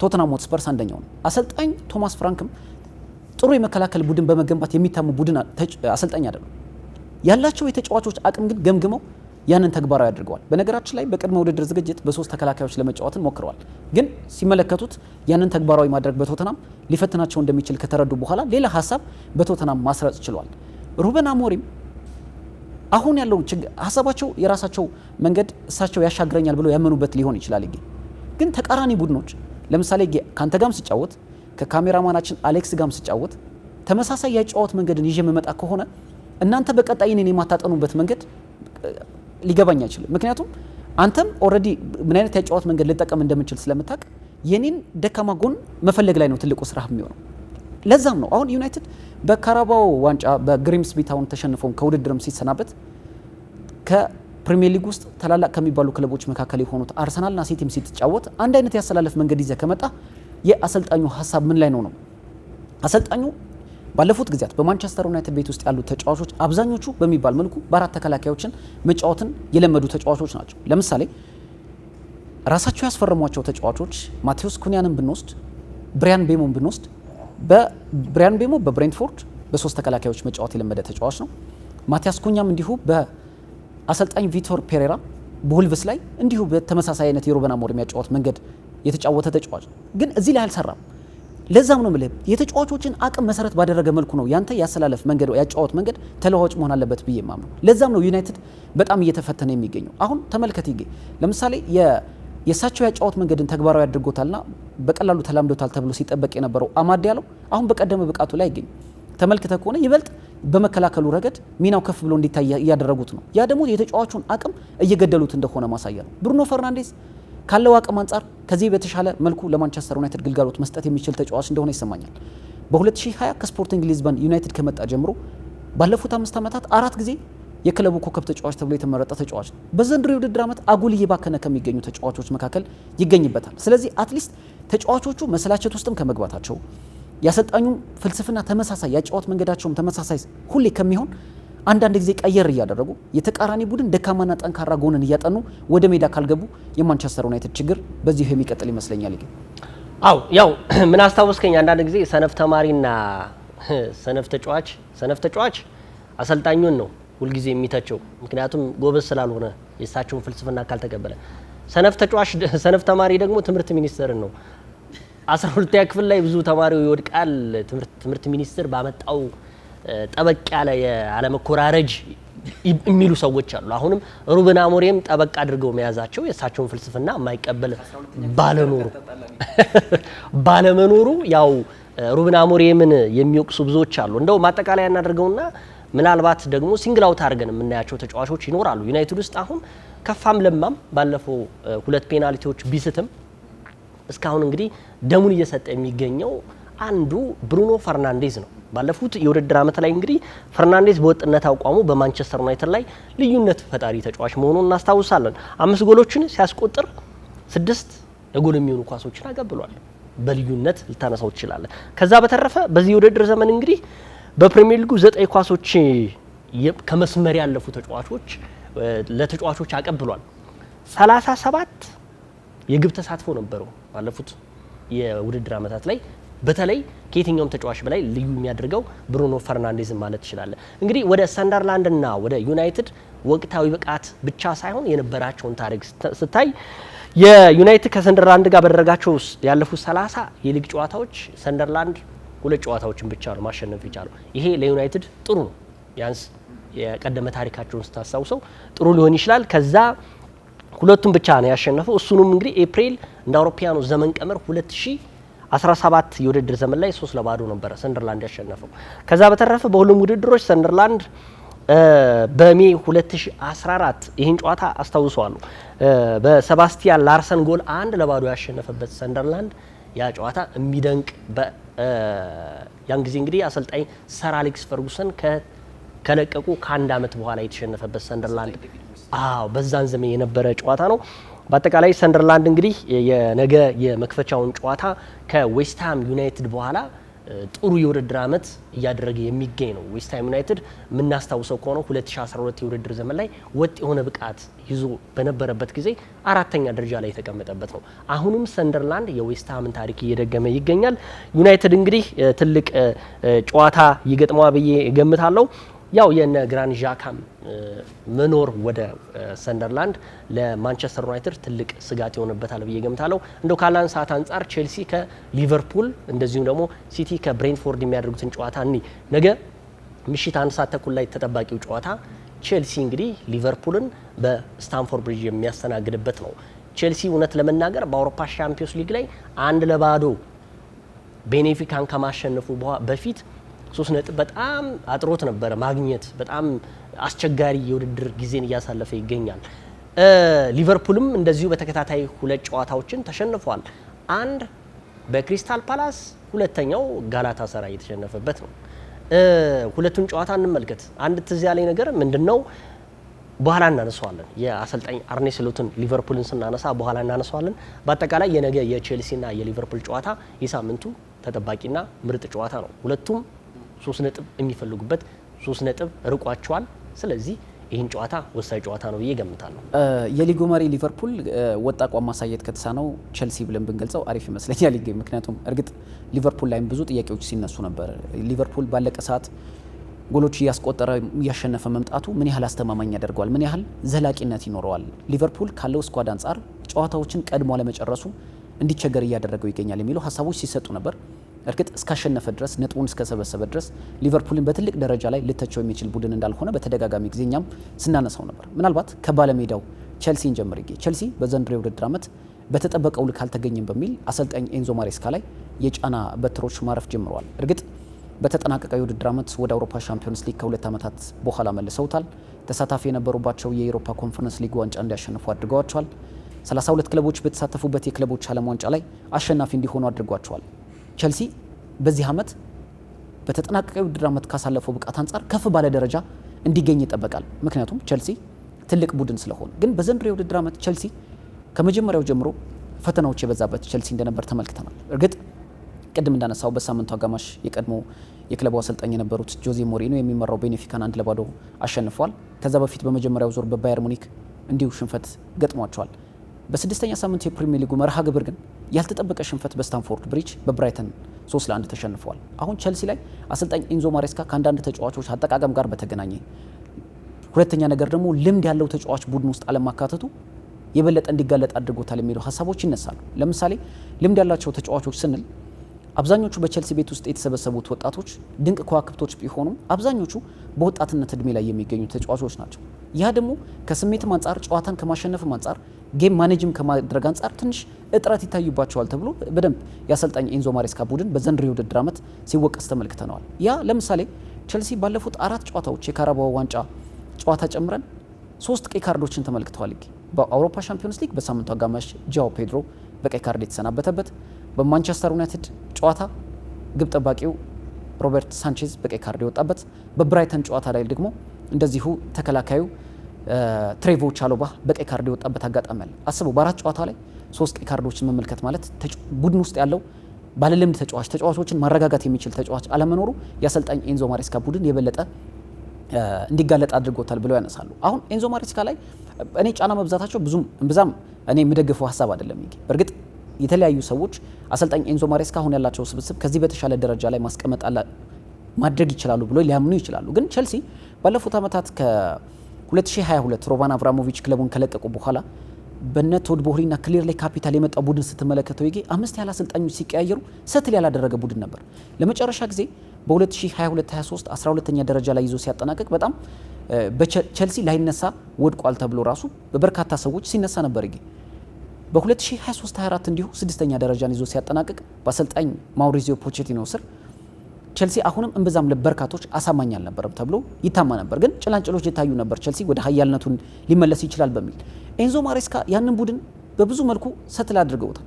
ቶተንሃም ሆትስፐርስ አንደኛው ነው። አሰልጣኝ ቶማስ ፍራንክም ጥሩ የመከላከል ቡድን በመገንባት የሚታሙ ቡድን አሰልጣኝ አይደለም። ያላቸው የተጫዋቾች አቅም ግን ገምግመው ያንን ተግባራዊ አድርገዋል። በነገራችን ላይ በቅድመ ውድድር ዝግጅት በ3 ተከላካዮች ለመጫወትን ሞክረዋል። ግን ሲመለከቱት ያንን ተግባራዊ ማድረግ በቶተንሃም ሊፈትናቸው እንደሚችል ከተረዱ በኋላ ሌላ ሀሳብ በቶተንሃም ማስረጽ ችሏል። ሩበን አሞሪም አሁን ያለው ሀሳባቸው የራሳቸው መንገድ እሳቸው ያሻግረኛል ብለው ያመኑበት ሊሆን ይችላል። ግን ተቃራኒ ቡድኖች ለምሳሌ ካንተ ጋም ሲጫወት ከካሜራማናችን አሌክስ ጋም ሲጫወት ተመሳሳይ ያጫወት መንገድን ይዤ መመጣ ከሆነ እናንተ በቀጣይ እኔን የማታጠኑበት መንገድ ሊገባኝ አይችልም። ምክንያቱም አንተም ኦልሬዲ ምን አይነት ያጫወት መንገድ ልጠቀም እንደምንችል ስለምታውቅ የኔን ደካማ ጎን መፈለግ ላይ ነው ትልቁ ስራ የሚሆነው። ለዛም ነው አሁን ዩናይትድ በካራባኦ ዋንጫ በግሪምስቢ ታውን ተሸንፎም ከውድድርም ሲሰናበት ከፕሪሚየር ሊግ ውስጥ ታላላቅ ከሚባሉ ክለቦች መካከል የሆኑት አርሰናልና ሲቲም ሲጫወት አንድ አይነት ያሰላለፍ መንገድ ይዘ ከመጣ የአሰልጣኙ ሀሳብ ምን ላይ ነው? አሰልጣኙ ባለፉት ጊዜያት በማንቸስተር ዩናይትድ ቤት ውስጥ ያሉ ተጫዋቾች አብዛኞቹ በሚባል መልኩ በ4 ተከላካዮችን መጫወትን የለመዱ ተጫዋቾች ናቸው። ለምሳሌ ራሳቸው ያስፈረሟቸው ተጫዋቾች ማቴዎስ ኩኒያንን ብንወስድ፣ ብሪያን ቤሞን ብንወስድ፣ በብሪያን ቤሞ በብሬንትፎርድ በ3 ተከላካዮች መጫወት የለመደ ተጫዋች ነው። ማቲያስ ኩኛም እንዲሁ በአሰልጣኝ ቪቶር ፔሬራ በሁልቭስ ላይ እንዲሁ በተመሳሳይ አይነት የሩበን አሞሪም ያጫወት መንገድ የተጫወተ ተጫዋች ግን እዚህ ላይ አልሰራም። ለዛም ነው ማለት የተጫዋቾችን አቅም መሰረት ባደረገ መልኩ ነው ያንተ ያሰላለፍ መንገድ ያጫወት መንገድ ተለዋዋጭ መሆን አለበት ብዬ ማምነው። ለዛም ነው ዩናይትድ በጣም እየተፈተነ የሚገኘው። አሁን ተመልከት ለምሳሌ የሳቸው ያጫወት መንገድን ተግባራዊ አድርጎታልና በቀላሉ ተላምዶታል ተብሎ ሲጠበቅ የነበረው አማድ ያለው አሁን በቀደመ ብቃቱ ላይ አይገኝም። ተመልክተ ከሆነ ይበልጥ በመከላከሉ ረገድ ሚናው ከፍ ብሎ እንዲታይ እያደረጉት ነው። ያ ደግሞ የተጫዋቹን አቅም እየገደሉት እንደሆነ ማሳያ ነው። ብሩኖ ፈርናንዴዝ ካለው አቅም አንጻር ከዚህ በተሻለ መልኩ ለማንቸስተር ዩናይትድ ግልጋሎት መስጠት የሚችል ተጫዋች እንደሆነ ይሰማኛል። በ2020 ከስፖርቲንግ ሊዝበን ዩናይትድ ከመጣ ጀምሮ ባለፉት 5 ዓመታት 4 ጊዜ የክለቡ ኮከብ ተጫዋች ተብሎ የተመረጠ ተጫዋች ነው። በዘንድሮ የውድድር ዓመት አጉል እየባከነ ከሚገኙ ተጫዋቾች መካከል ይገኝበታል። ስለዚህ አትሊስት ተጫዋቾቹ መሰላቸት ውስጥም ከመግባታቸው ያሰልጣኙ ፍልስፍና ተመሳሳይ ያጫወት መንገዳቸውም ተመሳሳይ ሁሌ ከሚሆን አንዳንድ ጊዜ ቀየር እያደረጉ የተቃራኒ ቡድን ደካማና ጠንካራ ጎንን እያጠኑ ወደ ሜዳ ካልገቡ የማንቸስተር ዩናይትድ ችግር በዚሁ የሚቀጥል ይመስለኛል። አው ያው ምን አስታወስከኝ አንዳንድ ጊዜ ሰነፍ ተማሪና ሰነፍ ተጫዋች አሰልጣኙን ነው ሁልጊዜ የሚተቸው። ምክንያቱም ጎበዝ ስላልሆነ የእሳቸውን ፍልስፍና ካልተቀበለ። ሰነፍ ተማሪ ደግሞ ትምህርት ሚኒስቴርን ነው 12ኛ ክፍል ላይ ብዙ ተማሪው ይወድቃል። ትምህርት ሚኒስቴር ባመጣው ጠበቅ ያለ የአለመኮራረጅ የሚሉ ሰዎች አሉ። አሁንም ሩበን አሞሪም ጠበቅ አድርገው መያዛቸው የእሳቸውን ፍልስፍና የማይቀበል ባለመኖሩ ያው ሩበን አሞሪምን የሚወቅሱ ብዙዎች አሉ። እንደው ማጠቃለያ እናደርገውና ምናልባት ደግሞ ሲንግል አውት አድርገን የምናያቸው ተጫዋቾች ይኖራሉ ዩናይትድ ውስጥ። አሁን ከፋም ለማም ባለፈው 2 ፔናልቲዎች ቢስትም እስካሁን እንግዲህ ደሙን እየሰጠ የሚገኘው አንዱ ብሩኖ ፈርናንዴዝ ነው። ባለፉት የውድድር ዓመት ላይ እንግዲህ ፈርናንዴዝ በወጥነት አቋሙ በማንቸስተር ዩናይትድ ላይ ልዩነት ፈጣሪ ተጫዋች መሆኑን እናስታውሳለን። 5 ጎሎችን ሲያስቆጥር 6 ለጎል የሚሆኑ ኳሶችን አቀብሏል። በልዩነት ልታነሳው ትችላለህ። ከዛ በተረፈ በዚህ የውድድር ዘመን እንግዲህ በፕሪሚየር ሊጉ 9 ኳሶች ከመስመር ያለፉ ተጫዋቾች ለተጫዋቾች አቀብሏል። 37 የግብ ተሳትፎ ነበረው ባለፉት የውድድር ዓመታት ላይ። በተለይ ከየትኛውም ተጫዋች በላይ ልዩ የሚያደርገው ብሩኖ ፈርናንዴዝን ማለት ትችላለህ። እንግዲህ ወደ ሰንደርላንድ እና ወደ ዩናይትድ ወቅታዊ ብቃት ብቻ ሳይሆን የነበራቸውን ታሪክ ስታይ የዩናይትድ ከሰንደርላንድ ጋር ባደረጋቸው ያለፉት 30 የሊግ ጨዋታዎች ሰንደርላንድ 2 ጨዋታዎችን ብቻ ነው ማሸነፍ የቻለው። ይሄ ለዩናይትድ ጥሩ ነው። ያንስ የቀደመ ታሪካቸውን ስታስታውሰው ጥሩ ሊሆን ይችላል። ከዛ 2ቱን ብቻ ነው ያሸነፈው። እሱንም እንግዲህ ኤፕሪል እንደ አውሮፓውያኑ ዘመን ቀመር 2017 የውድድር ዘመን ላይ 3-0 ነበረ ሰንደርላንድ ያሸነፈው። ከዛ በተረፈ በሁሉም ውድድሮች ሰንደርላንድ በሜ 2014 ይህን ጨዋታ አስታውሰዋለሁ። በሰባስቲያን ላርሰን ጎል 1-0 ያሸነፈበት ሰንደርላንድ ያ ጨዋታ የሚደንቅ ያን ጊዜ እንግዲህ አሰልጣኝ ሰር አሌክስ ፈርጉሰን ከለቀቁ ከ1 ዓመት በኋላ የተሸነፈበት ሰንደርላንድ በዛን ዘመን የነበረ ጨዋታ ነው። በአጠቃላይ ሰንደርላንድ እንግዲህ የነገ የመክፈቻውን ጨዋታ ከዌስትሃም ዩናይትድ በኋላ ጥሩ የውድድር ዓመት እያደረገ የሚገኝ ነው። ዌስትሃም ዩናይትድ የምናስታውሰው ከሆነ 2012 የውድድር ዘመን ላይ ወጥ የሆነ ብቃት ይዞ በነበረበት ጊዜ 4ኛ ደረጃ ላይ የተቀመጠበት ነው። አሁንም ሰንደርላንድ የዌስትሃምን ታሪክ እየደገመ ይገኛል። ዩናይትድ እንግዲህ ትልቅ ጨዋታ ይገጥመዋል ብዬ እገምታለሁ። ያው የነ ግራንድ ዣካም መኖር ወደ ሰንደርላንድ ለማንቸስተር ዩናይትድ ትልቅ ስጋት ይሆንበታል ብዬ ገምታለሁ። እንደው ካለን ሰዓት አንጻር ቼልሲ ከሊቨርፑል እንደዚሁም ደግሞ ሲቲ ከብሬንትፎርድ የሚያደርጉትን ጨዋታ ነገ ምሽት 1 ሰዓት ተኩል ላይ ተጠባቂው ጨዋታ ቼልሲ እንግዲህ ሊቨርፑልን በስታንፎርድ ብሪጅ የሚያስተናግድበት ነው። ቼልሲ እውነት ለመናገር በአውሮፓ ሻምፒዮንስ ሊግ ላይ 1-0 ቤኔፊካን ከማሸነፉ በፊት 3 ነጥብ በጣም አጥሮት ነበረ ማግኘት። በጣም አስቸጋሪ የውድድር ጊዜን እያሳለፈ ይገኛል። ሊቨርፑልም እንደዚሁ በተከታታይ 2 ጨዋታዎችን ተሸንፏል። አንድ በክሪስታል ፓላስ፣ ሁለተኛው ጋላታ ሰራይ የተሸነፈበት ነው። ሁለቱን ጨዋታ እንመልከት። አንድ ትዝ ያለኝ ነገር ምንድነው በኋላ እናነሳዋለን። የአሰልጣኝ አርኔ ስሎትን ሊቨርፑልን ስናነሳ በኋላ እናነሳዋለን። በአጠቃላይ የነገ የቼልሲና የሊቨርፑል ጨዋታ የሳምንቱ ተጠባቂና ምርጥ ጨዋታ ነው። ሁለቱም 3 ነጥብ የሚፈልጉበት 3 ነጥብ ርቋቸዋል። ስለዚህ ይህን ጨዋታ ወሳኝ ጨዋታ ነው ብዬ ገምታለሁ። የሊጉ መሪ ሊቨርፑል ወጥ አቋም ማሳየት ከተሳነው ቼልሲ ብለን ብንገልጸው አሪፍ ይመስለኛል ይገኝ። ምክንያቱም እርግጥ ሊቨርፑል ላይም ብዙ ጥያቄዎች ሲነሱ ነበር። ሊቨርፑል ባለቀ ሰዓት ጎሎች እያስቆጠረ እያሸነፈ መምጣቱ ምን ያህል አስተማማኝ ያደርገዋል? ምን ያህል ዘላቂነት ይኖረዋል? ሊቨርፑል ካለው ስኳድ አንጻር ጨዋታዎችን ቀድሞ አለመጨረሱ እንዲቸገር እያደረገው ይገኛል የሚሉ ሀሳቦች ሲሰጡ ነበር። እርግጥ እስካሸነፈ ድረስ ነጥቡን እስከሰበሰበ ድረስ ሊቨርፑልን በትልቅ ደረጃ ላይ ልተቸው የሚችል ቡድን እንዳልሆነ በተደጋጋሚ ጊዜ እኛም ስናነሳው ነበር። ምናልባት ከባለሜዳው ቼልሲን ጀምር ቼልሲ በዘንድሮ የውድድር ዓመት በተጠበቀው ልክ አልተገኘም በሚል አሰልጣኝ ኤንዞ ማሬስካ ላይ የጫና በትሮች ማረፍ ጀምረዋል። እርግጥ በተጠናቀቀው የውድድር ዓመት ወደ አውሮፓ ሻምፒዮንስ ሊግ ከ2 ዓመታት በኋላ መልሰውታል። ተሳታፊ የነበሩባቸው የአውሮፓ ኮንፈረንስ ሊግ ዋንጫ እንዲያሸንፉ አድርገዋቸዋል። 32 ክለቦች በተሳተፉበት የክለቦች ዓለም ዋንጫ ላይ አሸናፊ እንዲሆኑ አድርጓቸዋል። ቼልሲ በዚህ ዓመት በተጠናቀቀው የውድድር ዓመት ካሳለፈው ብቃት አንጻር ከፍ ባለ ደረጃ እንዲገኝ ይጠበቃል። ምክንያቱም ቼልሲ ትልቅ ቡድን ስለሆነ። ግን በዘንድሮ የውድድር ዓመት ቼልሲ ከመጀመሪያው ጀምሮ ፈተናዎች የበዛበት ቼልሲ እንደነበር ተመልክተናል። እርግጥ ቅድም እንዳነሳው በሳምንቱ አጋማሽ የቀድሞ የክለቡ አሰልጣኝ የነበሩት ጆዜ ሞሪኖ የሚመራው ቤኔፊካን 1-0 አሸንፏል። ከዛ በፊት በመጀመሪያው ዙር በባየር ሙኒክ እንዲሁ ሽንፈት ገጥሟቸዋል። በስድስተኛ ሳምንት የፕሪሚየር ሊጉ መርሃ ግብር ግን ያልተጠበቀ ሽንፈት በስታንፎርድ ብሪጅ በብራይተን 3-1 ተሸንፈዋል። አሁን ቼልሲ ላይ አሰልጣኝ ኤንዞ ማሬስካ ከአንዳንድ ተጫዋቾች አጠቃቀም ጋር በተገናኘ ሁለተኛ ነገር ደግሞ ልምድ ያለው ተጫዋች ቡድን ውስጥ አለማካተቱ የበለጠ እንዲጋለጥ አድርጎታል የሚሉ ሀሳቦች ይነሳሉ። ለምሳሌ ልምድ ያላቸው ተጫዋቾች ስንል አብዛኞቹ በቼልሲ ቤት ውስጥ የተሰበሰቡት ወጣቶች ድንቅ ከዋክብቶች ቢሆኑም አብዛኞቹ በወጣትነት እድሜ ላይ የሚገኙ ተጫዋቾች ናቸው። ያ ደግሞ ከስሜትም አንጻር ጨዋታን ከማሸነፍም አንጻር ጌም ማኔጅም ከማድረግ አንጻር ትንሽ እጥረት ይታዩባቸዋል ተብሎ በደንብ የአሰልጣኝ ኤንዞ ማሬስካ ቡድን በዘንድሮ የውድድር ዓመት ሲወቀስ ተመልክተነዋል። ያ ለምሳሌ ቼልሲ ባለፉት 4 ጨዋታዎች የካራባኦ ዋንጫ ጨዋታ ጨምረን 3 ቀይ ካርዶችን ተመልክተዋል። በአውሮፓ ሻምፒዮንስ ሊግ በሳምንቱ አጋማሽ ጃኦ ፔድሮ በቀይ ካርድ የተሰናበተበት፣ በማንቸስተር ዩናይትድ ጨዋታ ግብ ጠባቂው ሮበርት ሳንቼዝ በቀይ ካርድ የወጣበት፣ በብራይተን ጨዋታ ላይ ደግሞ እንደዚሁ ተከላካዩ ትሬቮ ቻሎባ በቀይ ካርድ የወጣበት አጋጣሚ አለ። አስበው በ4 ጨዋታ ላይ 3 ቀይ ካርዶችን መመልከት ማለት ቡድን ውስጥ ያለው ባለልምድ ተጫዋቾችን ማረጋጋት የሚችል ተጫዋች አለመኖሩ የአሰልጣኝ ኤንዞ ማሬስካ ቡድን የበለጠ እንዲጋለጥ አድርጎታል ብለው ያነሳሉ። አሁን ኤንዞ ማሬስካ ላይ እኔ ጫና መብዛታቸው ብዙም እምብዛም እኔ የምደግፈው ሀሳብ አይደለም። በእርግጥ የተለያዩ ሰዎች አሰልጣኝ ኤንዞ ማሬስካ አሁን ያላቸው ስብስብ ከዚህ በተሻለ ደረጃ ላይ ማስቀመጥ ማድረግ ይችላሉ ብሎ ሊያምኑ ይችላሉ። ግን ቼልሲ ባለፉት ዓመታት ከ2022 ሮማን አብራሞቪች ክለቡን ከለቀቁ በኋላ በነ ቶድ ቦህሪና ክሊር ላይ ካፒታል የመጣው ቡድን ስትመለከተው 5 ያህል አሰልጣኞች ሲቀያየሩ ሰትል ያላደረገ ቡድን ነበር። ለመጨረሻ ጊዜ በ2022-23 12ኛ ደረጃ ላይ ይዞ ሲያጠናቀቅ በጣም በቼልሲ ላይነሳ ወድቋል ተብሎ ራሱ በበርካታ ሰዎች ሲነሳ ነበር። በ2023-24 እንዲሁ 6ኛ ደረጃን ይዞ ሲያጠናቀቅ በአሰልጣኝ ማውሪዚዮ ፖቼቲኖ ስር ቼልሲ አሁንም እንብዛም ለበርካቶች አሳማኝ አልነበረም ተብሎ ይታማ ነበር። ግን ጭላንጭሎች የታዩ ነበር ቼልሲ ወደ ሀያልነቱን ሊመለስ ይችላል በሚል ኤንዞ ማሬስካ ያንን ቡድን በብዙ መልኩ ሰትል አድርገውታል።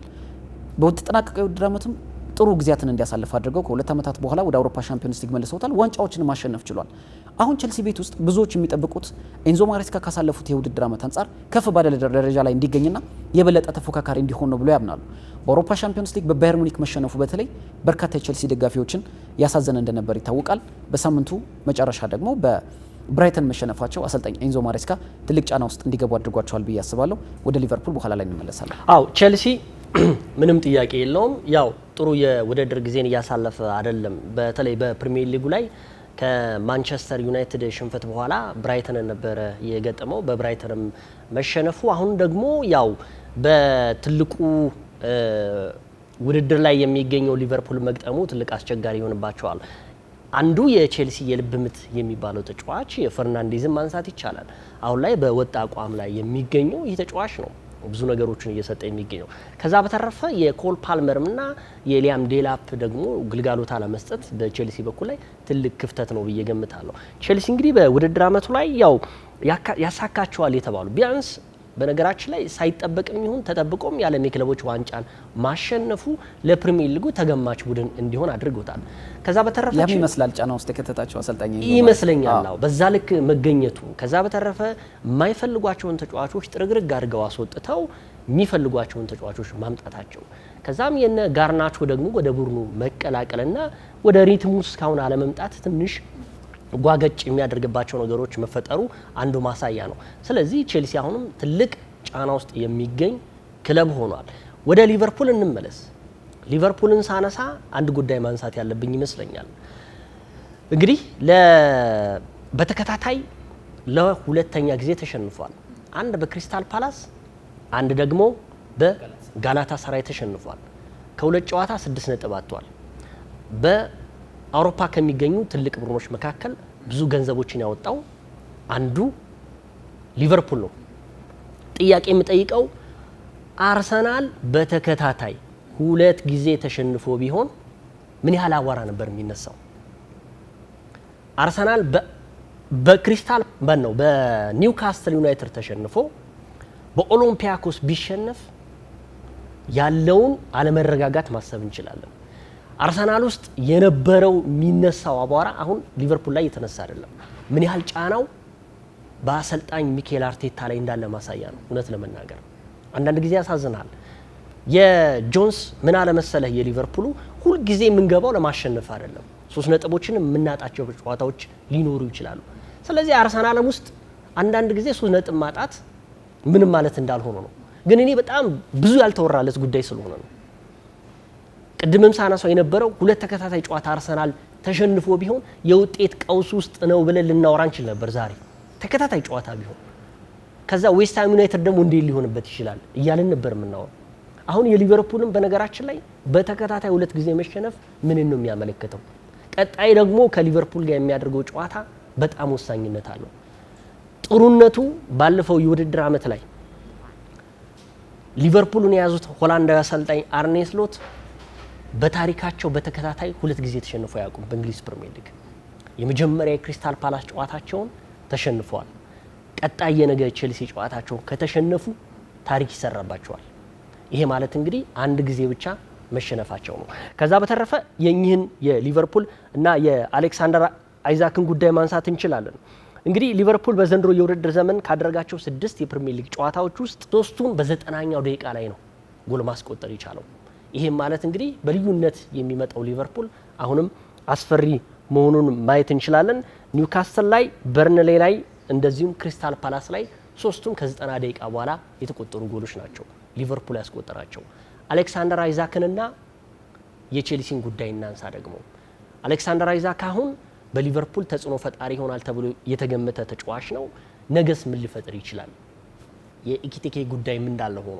በተጠናቀቀው ውድድር ዓመትም ጥሩ ጊዜያትን እንዲያሳልፍ አድርገው ከ2 ዓመታት በኋላ ወደ አውሮፓ ሻምፒዮንስ ሊግ መልሰውታል። ዋንጫዎችን ማሸነፍ ችሏል። አሁን ቼልሲ ቤት ውስጥ ብዙዎች የሚጠብቁት ኤንዞ ማሬስካ ካሳለፉት የውድድር ዓመት አንጻር ከፍ ባለ ደረጃ ላይ እንዲገኝና የበለጠ ተፎካካሪ እንዲሆን ነው ብሎ ያምናሉ። በአውሮፓ ሻምፒዮንስ ሊግ በባየር ሙኒክ መሸነፉ በተለይ በርካታ የቼልሲ ደጋፊዎችን ያሳዘነ እንደነበር ይታወቃል። በሳምንቱ መጨረሻ ደግሞ በብራይተን መሸነፋቸው አሰልጣኝ ኤንዞ ማሬስካ ትልቅ ጫና ውስጥ እንዲገቡ አድርጓቸዋል ብዬ አስባለሁ። ወደ ሊቨርፑል በኋላ ላይ እንመለሳለን። አው ቼልሲ ምንም ጥያቄ የለውም። ያው ጥሩ የውድድር ጊዜን እያሳለፈ አይደለም። በተለይ በፕሪሚየር ሊጉ ላይ ከማንቸስተር ዩናይትድ ሽንፈት በኋላ ብራይተንን ነበረ የገጠመው። በብራይተንም መሸነፉ አሁን ደግሞ ያው በትልቁ ውድድር ላይ የሚገኘው ሊቨርፑል መግጠሙ ትልቅ አስቸጋሪ ይሆንባቸዋል። አንዱ የቼልሲ የልብ ምት የሚባለው ተጫዋች የፈርናንዴዝን ማንሳት ይቻላል። አሁን ላይ በወጣ አቋም ላይ የሚገኘው ይህ ተጫዋች ነው ብዙ ነገሮችን እየሰጠ የሚገኘው። ከዛ በተረፈ የኮል ፓልመርና የሊያም ዴላፕ ደግሞ ግልጋሎት አለመስጠት በቼልሲ በኩል ላይ ትልቅ ክፍተት ነው ብዬ ገምታለሁ። ቼልሲ እንግዲህ በውድድር ዓመቱ ላይ ያው ያሳካቸዋል የተባሉ ቢያንስ በነገራችን ላይ ሳይጠበቅም ይሁን ተጠብቆም የዓለም የክለቦች ዋንጫን ማሸነፉ ለፕሪሚየር ሊጉ ተገማች ቡድን እንዲሆን አድርጎታል። ከዛ በተረፈ ያም ይመስላል ጫና ውስጥ የከተታቸው አሰልጣኝ ይመስለኛል ነው በዛ ልክ መገኘቱ። ከዛ በተረፈ የማይፈልጓቸውን ተጫዋቾች ጥርግርግ አድርገው አስወጥተው የሚፈልጓቸውን ተጫዋቾች ማምጣታቸው፣ ከዛም የነ ጋርናቾ ደግሞ ወደ ቡድኑ መቀላቀልና ወደ ሪትሙ እስካሁን አለመምጣት ትንሽ ጓገጭ የሚያደርግባቸው ነገሮች መፈጠሩ አንዱ ማሳያ ነው። ስለዚህ ቼልሲ አሁንም ትልቅ ጫና ውስጥ የሚገኝ ክለብ ሆኗል። ወደ ሊቨርፑል እንመለስ። ሊቨርፑልን ሳነሳ አንድ ጉዳይ ማንሳት ያለብኝ ይመስለኛል። እንግዲህ በተከታታይ ለሁለተኛ ጊዜ ተሸንፏል። አንድ በክሪስታል ፓላስ፣ አንድ ደግሞ በጋላታ ሰራይ ተሸንፏል። ከሁለት ጨዋታ 6 ነጥብ አጥቷል። አውሮፓ ከሚገኙ ትልቅ ቡድኖች መካከል ብዙ ገንዘቦችን ያወጣው አንዱ ሊቨርፑል ነው። ጥያቄ የምጠይቀው አርሰናል በተከታታይ 2 ጊዜ ተሸንፎ ቢሆን ምን ያህል አዋራ ነበር የሚነሳው? አርሰናል በክሪስታል ነው በኒውካስትል ዩናይትድ ተሸንፎ በኦሎምፒያኮስ ቢሸነፍ ያለውን አለመረጋጋት ማሰብ እንችላለን። አርሰናል ውስጥ የነበረው የሚነሳው አቧራ አሁን ሊቨርፑል ላይ የተነሳ አይደለም። ምን ያህል ጫናው በአሰልጣኝ ሚኬል አርቴታ ላይ እንዳለ ማሳያ ነው። እውነት ለመናገር አንዳንድ ጊዜ ያሳዝናል። የጆንስ ምን አለ መሰለህ የሊቨርፑሉ ሁል ጊዜ የምንገባው ለማሸነፍ አይደለም። 3 ነጥቦችን የምናጣቸው ጨዋታዎች ሊኖሩ ይችላሉ። ስለዚህ አርሰናልም ውስጥ አንዳንድ ጊዜ 3 ነጥብ ማጣት ምንም ማለት እንዳልሆነ ነው። ግን እኔ በጣም ብዙ ያልተወራለት ጉዳይ ስለሆነ ነው። ቅድምም ሳነሳው የነበረው 2 ተከታታይ ጨዋታ አርሰናል ተሸንፎ ቢሆን የውጤት ቀውስ ውስጥ ነው ብለን ልናወራ እንችል ነበር። ዛሬ ተከታታይ ጨዋታ ቢሆን ከዛ ዌስትሃም ዩናይትድ ደግሞ እንዴት ሊሆንበት ይችላል እያልን ነበር የምናወራው። አሁን የሊቨርፑልም በነገራችን ላይ በተከታታይ 2 ጊዜ መሸነፍ ምን ነው የሚያመለክተው? ቀጣይ ደግሞ ከሊቨርፑል ጋር የሚያደርገው ጨዋታ በጣም ወሳኝነት አለው። ጥሩነቱ ባለፈው የውድድር ዓመት ላይ ሊቨርፑልን የያዙት ሆላንዳዊ አሰልጣኝ አርኔ ስሎት በታሪካቸው በተከታታይ 2 ጊዜ ተሸንፈው አያውቁም። በእንግሊዝ ፕሪሚየር ሊግ የመጀመሪያ የክሪስታል ፓላስ ጨዋታቸውን ተሸንፈዋል። ቀጣይ የነገ ቼልሲ ጨዋታቸውን ከተሸነፉ ታሪክ ይሰራባቸዋል። ይሄ ማለት እንግዲህ አንድ ጊዜ ብቻ መሸነፋቸው ነው። ከዛ በተረፈ የኚህን የሊቨርፑል እና የአሌክሳንደር አይዛክን ጉዳይ ማንሳት እንችላለን። እንግዲህ ሊቨርፑል በዘንድሮ የውድድር ዘመን ካደረጋቸው 6 የፕሪሚየር ሊግ ጨዋታዎች ውስጥ 3ቱን በ90ኛው ደቂቃ ላይ ነው ጎል ማስቆጠር የቻለው። ይሄም ማለት እንግዲህ በልዩነት የሚመጣው ሊቨርፑል አሁንም አስፈሪ መሆኑን ማየት እንችላለን። ኒውካስትል ላይ፣ በርንሌ ላይ እንደዚሁም ክሪስታል ፓላስ ላይ ሶስቱም ከ90 ደቂቃ በኋላ የተቆጠሩ ጎሎች ናቸው ሊቨርፑል ያስቆጠራቸው። አሌክሳንደር አይዛክንና የቼልሲን ጉዳይ እናንሳ። ደግሞ አሌክሳንደር አይዛክ አሁን በሊቨርፑል ተጽዕኖ ፈጣሪ ይሆናል ተብሎ የተገመተ ተጫዋች ነው። ነገስ ምን ሊፈጥር ይችላል? የኢኪቲኬ ጉዳይ ምን እንዳለ ሆኖ፣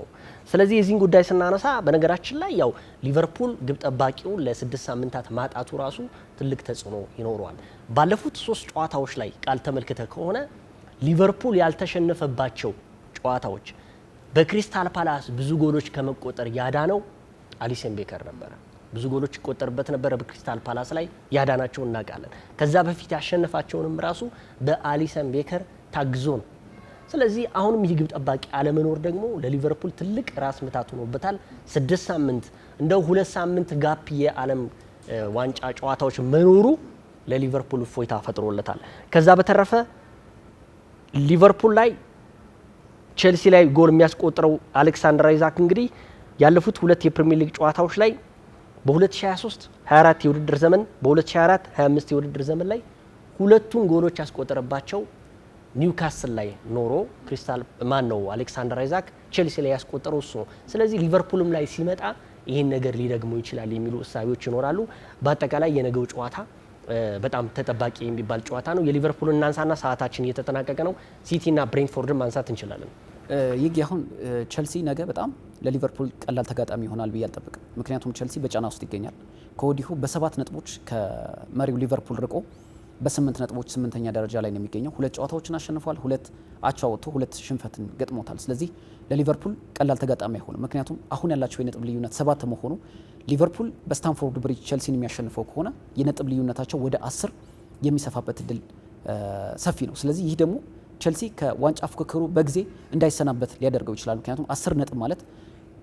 ስለዚህ የዚህን ጉዳይ ስናነሳ በነገራችን ላይ ያው ሊቨርፑል ግብ ጠባቂው ለ6 ሳምንታት ማጣቱ ራሱ ትልቅ ተጽዕኖ ይኖረዋል። ባለፉት 3 ጨዋታዎች ላይ ቃል ተመልክተ ከሆነ ሊቨርፑል ያልተሸነፈባቸው ጨዋታዎች በክሪስታል ፓላስ ብዙ ጎሎች ከመቆጠር ያዳነው አሊሰን ቤከር ነበረ። ብዙ ጎሎች ይቆጠርበት ነበረ በክሪስታል ፓላስ ላይ፣ ያዳናቸው እናውቃለን። ከዛ በፊት ያሸነፋቸውንም ራሱ በአሊሰን ቤከር ታግዞ ነው። ስለዚህ አሁንም ይህ ግብ ጠባቂ አለመኖር ደግሞ ለሊቨርፑል ትልቅ ራስ ምታት ሆኖበታል። 6 ሳምንት እንደው 2 ሳምንት ጋፕ የዓለም ዋንጫ ጨዋታዎች መኖሩ ለሊቨርፑል እፎይታ ፈጥሮለታል። ከዛ በተረፈ ሊቨርፑል ላይ ቼልሲ ላይ ጎል የሚያስቆጥረው አሌክሳንደር አይዛክ እንግዲህ ያለፉት 2 የፕሪሚየር ሊግ ጨዋታዎች ላይ በ2023 24 የውድድር ዘመን በ2024 25 የውድድር ዘመን ላይ ሁለቱን ጎሎች ያስቆጠረባቸው ኒውካስል ላይ ኖሮ ክሪስታል ማን ነው አሌክሳንደር አይዛክ ቼልሲ ላይ ያስቆጠረው እሱ ነው። ስለዚህ ሊቨርፑልም ላይ ሲመጣ ይሄን ነገር ሊደግሞ ይችላል የሚሉ እሳቤዎች ይኖራሉ። በአጠቃላይ የነገው ጨዋታ በጣም ተጠባቂ የሚባል ጨዋታ ነው። የሊቨርፑልን እናንሳና ሰዓታችን እየተጠናቀቀ ነው። ሲቲና ብሬንትፎርድን ማንሳት እንችላለን። ይህ አሁን ቸልሲ ነገ በጣም ለሊቨርፑል ቀላል ተጋጣሚ ይሆናል ብዬ አልጠብቅም። ምክንያቱም ቸልሲ በጫና ውስጥ ይገኛል። ከወዲሁ በ7 ነጥቦች ከመሪው ሊቨርፑል ርቆ በ8 ነጥቦች 8ኛ ደረጃ ላይ ነው የሚገኘው። 2 ጨዋታዎችን አሸንፏል፣ 2 አቻ ወጥቶ 2 ሽንፈትን ገጥሞታል። ስለዚህ ለሊቨርፑል ቀላል ተጋጣሚ አይሆንም። ምክንያቱም አሁን ያላቸው የነጥብ ልዩነት 7 መሆኑ ሊቨርፑል በስታንፎርድ ብሪጅ ቸልሲን የሚያሸንፈው ከሆነ የነጥብ ልዩነታቸው ወደ 10 የሚሰፋበት እድል ሰፊ ነው። ስለዚህ ይህ ደግሞ ቸልሲ ከዋንጫ ፉክክሩ በጊዜ እንዳይሰናበት ሊያደርገው ይችላል። ምክንያቱም 10 ነጥብ ማለት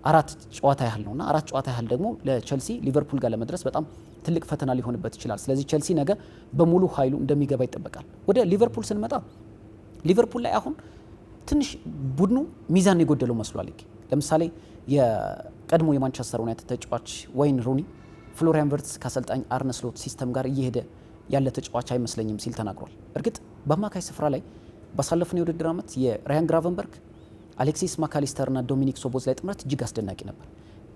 4 ጨዋታ ያህል ነውና 4 ጨዋታ ያህል ደግሞ ለቸልሲ ሊቨርፑል ጋር ለመድረስ በጣም ትልቅ ፈተና ሊሆንበት ይችላል። ስለዚህ ቸልሲ ነገ በሙሉ ኃይሉ እንደሚገባ ይጠበቃል። ወደ ሊቨርፑል ስንመጣ ሊቨርፑል ላይ አሁን ትንሽ ቡድኑ ሚዛን የጎደለው መስሏል። ለምሳሌ የቀድሞ የማንቸስተር ዩናይትድ ተጫዋች ወይን ሩኒ ፍሎሪያን ቨርትስ ከአሰልጣኝ አርነ ስሎት ሲስተም ጋር እየሄደ ያለ ተጫዋች አይመስለኝም ሲል ተናግሯል። እርግጥ በአማካይ ስፍራ ላይ ባሳለፍነው የውድድር ዓመት የራያን ግራቨንበርግ፣ አሌክሲስ ማካሊስተር እና ዶሚኒክ ሶቦዝ ላይ ጥምረት እጅግ አስደናቂ ነበር።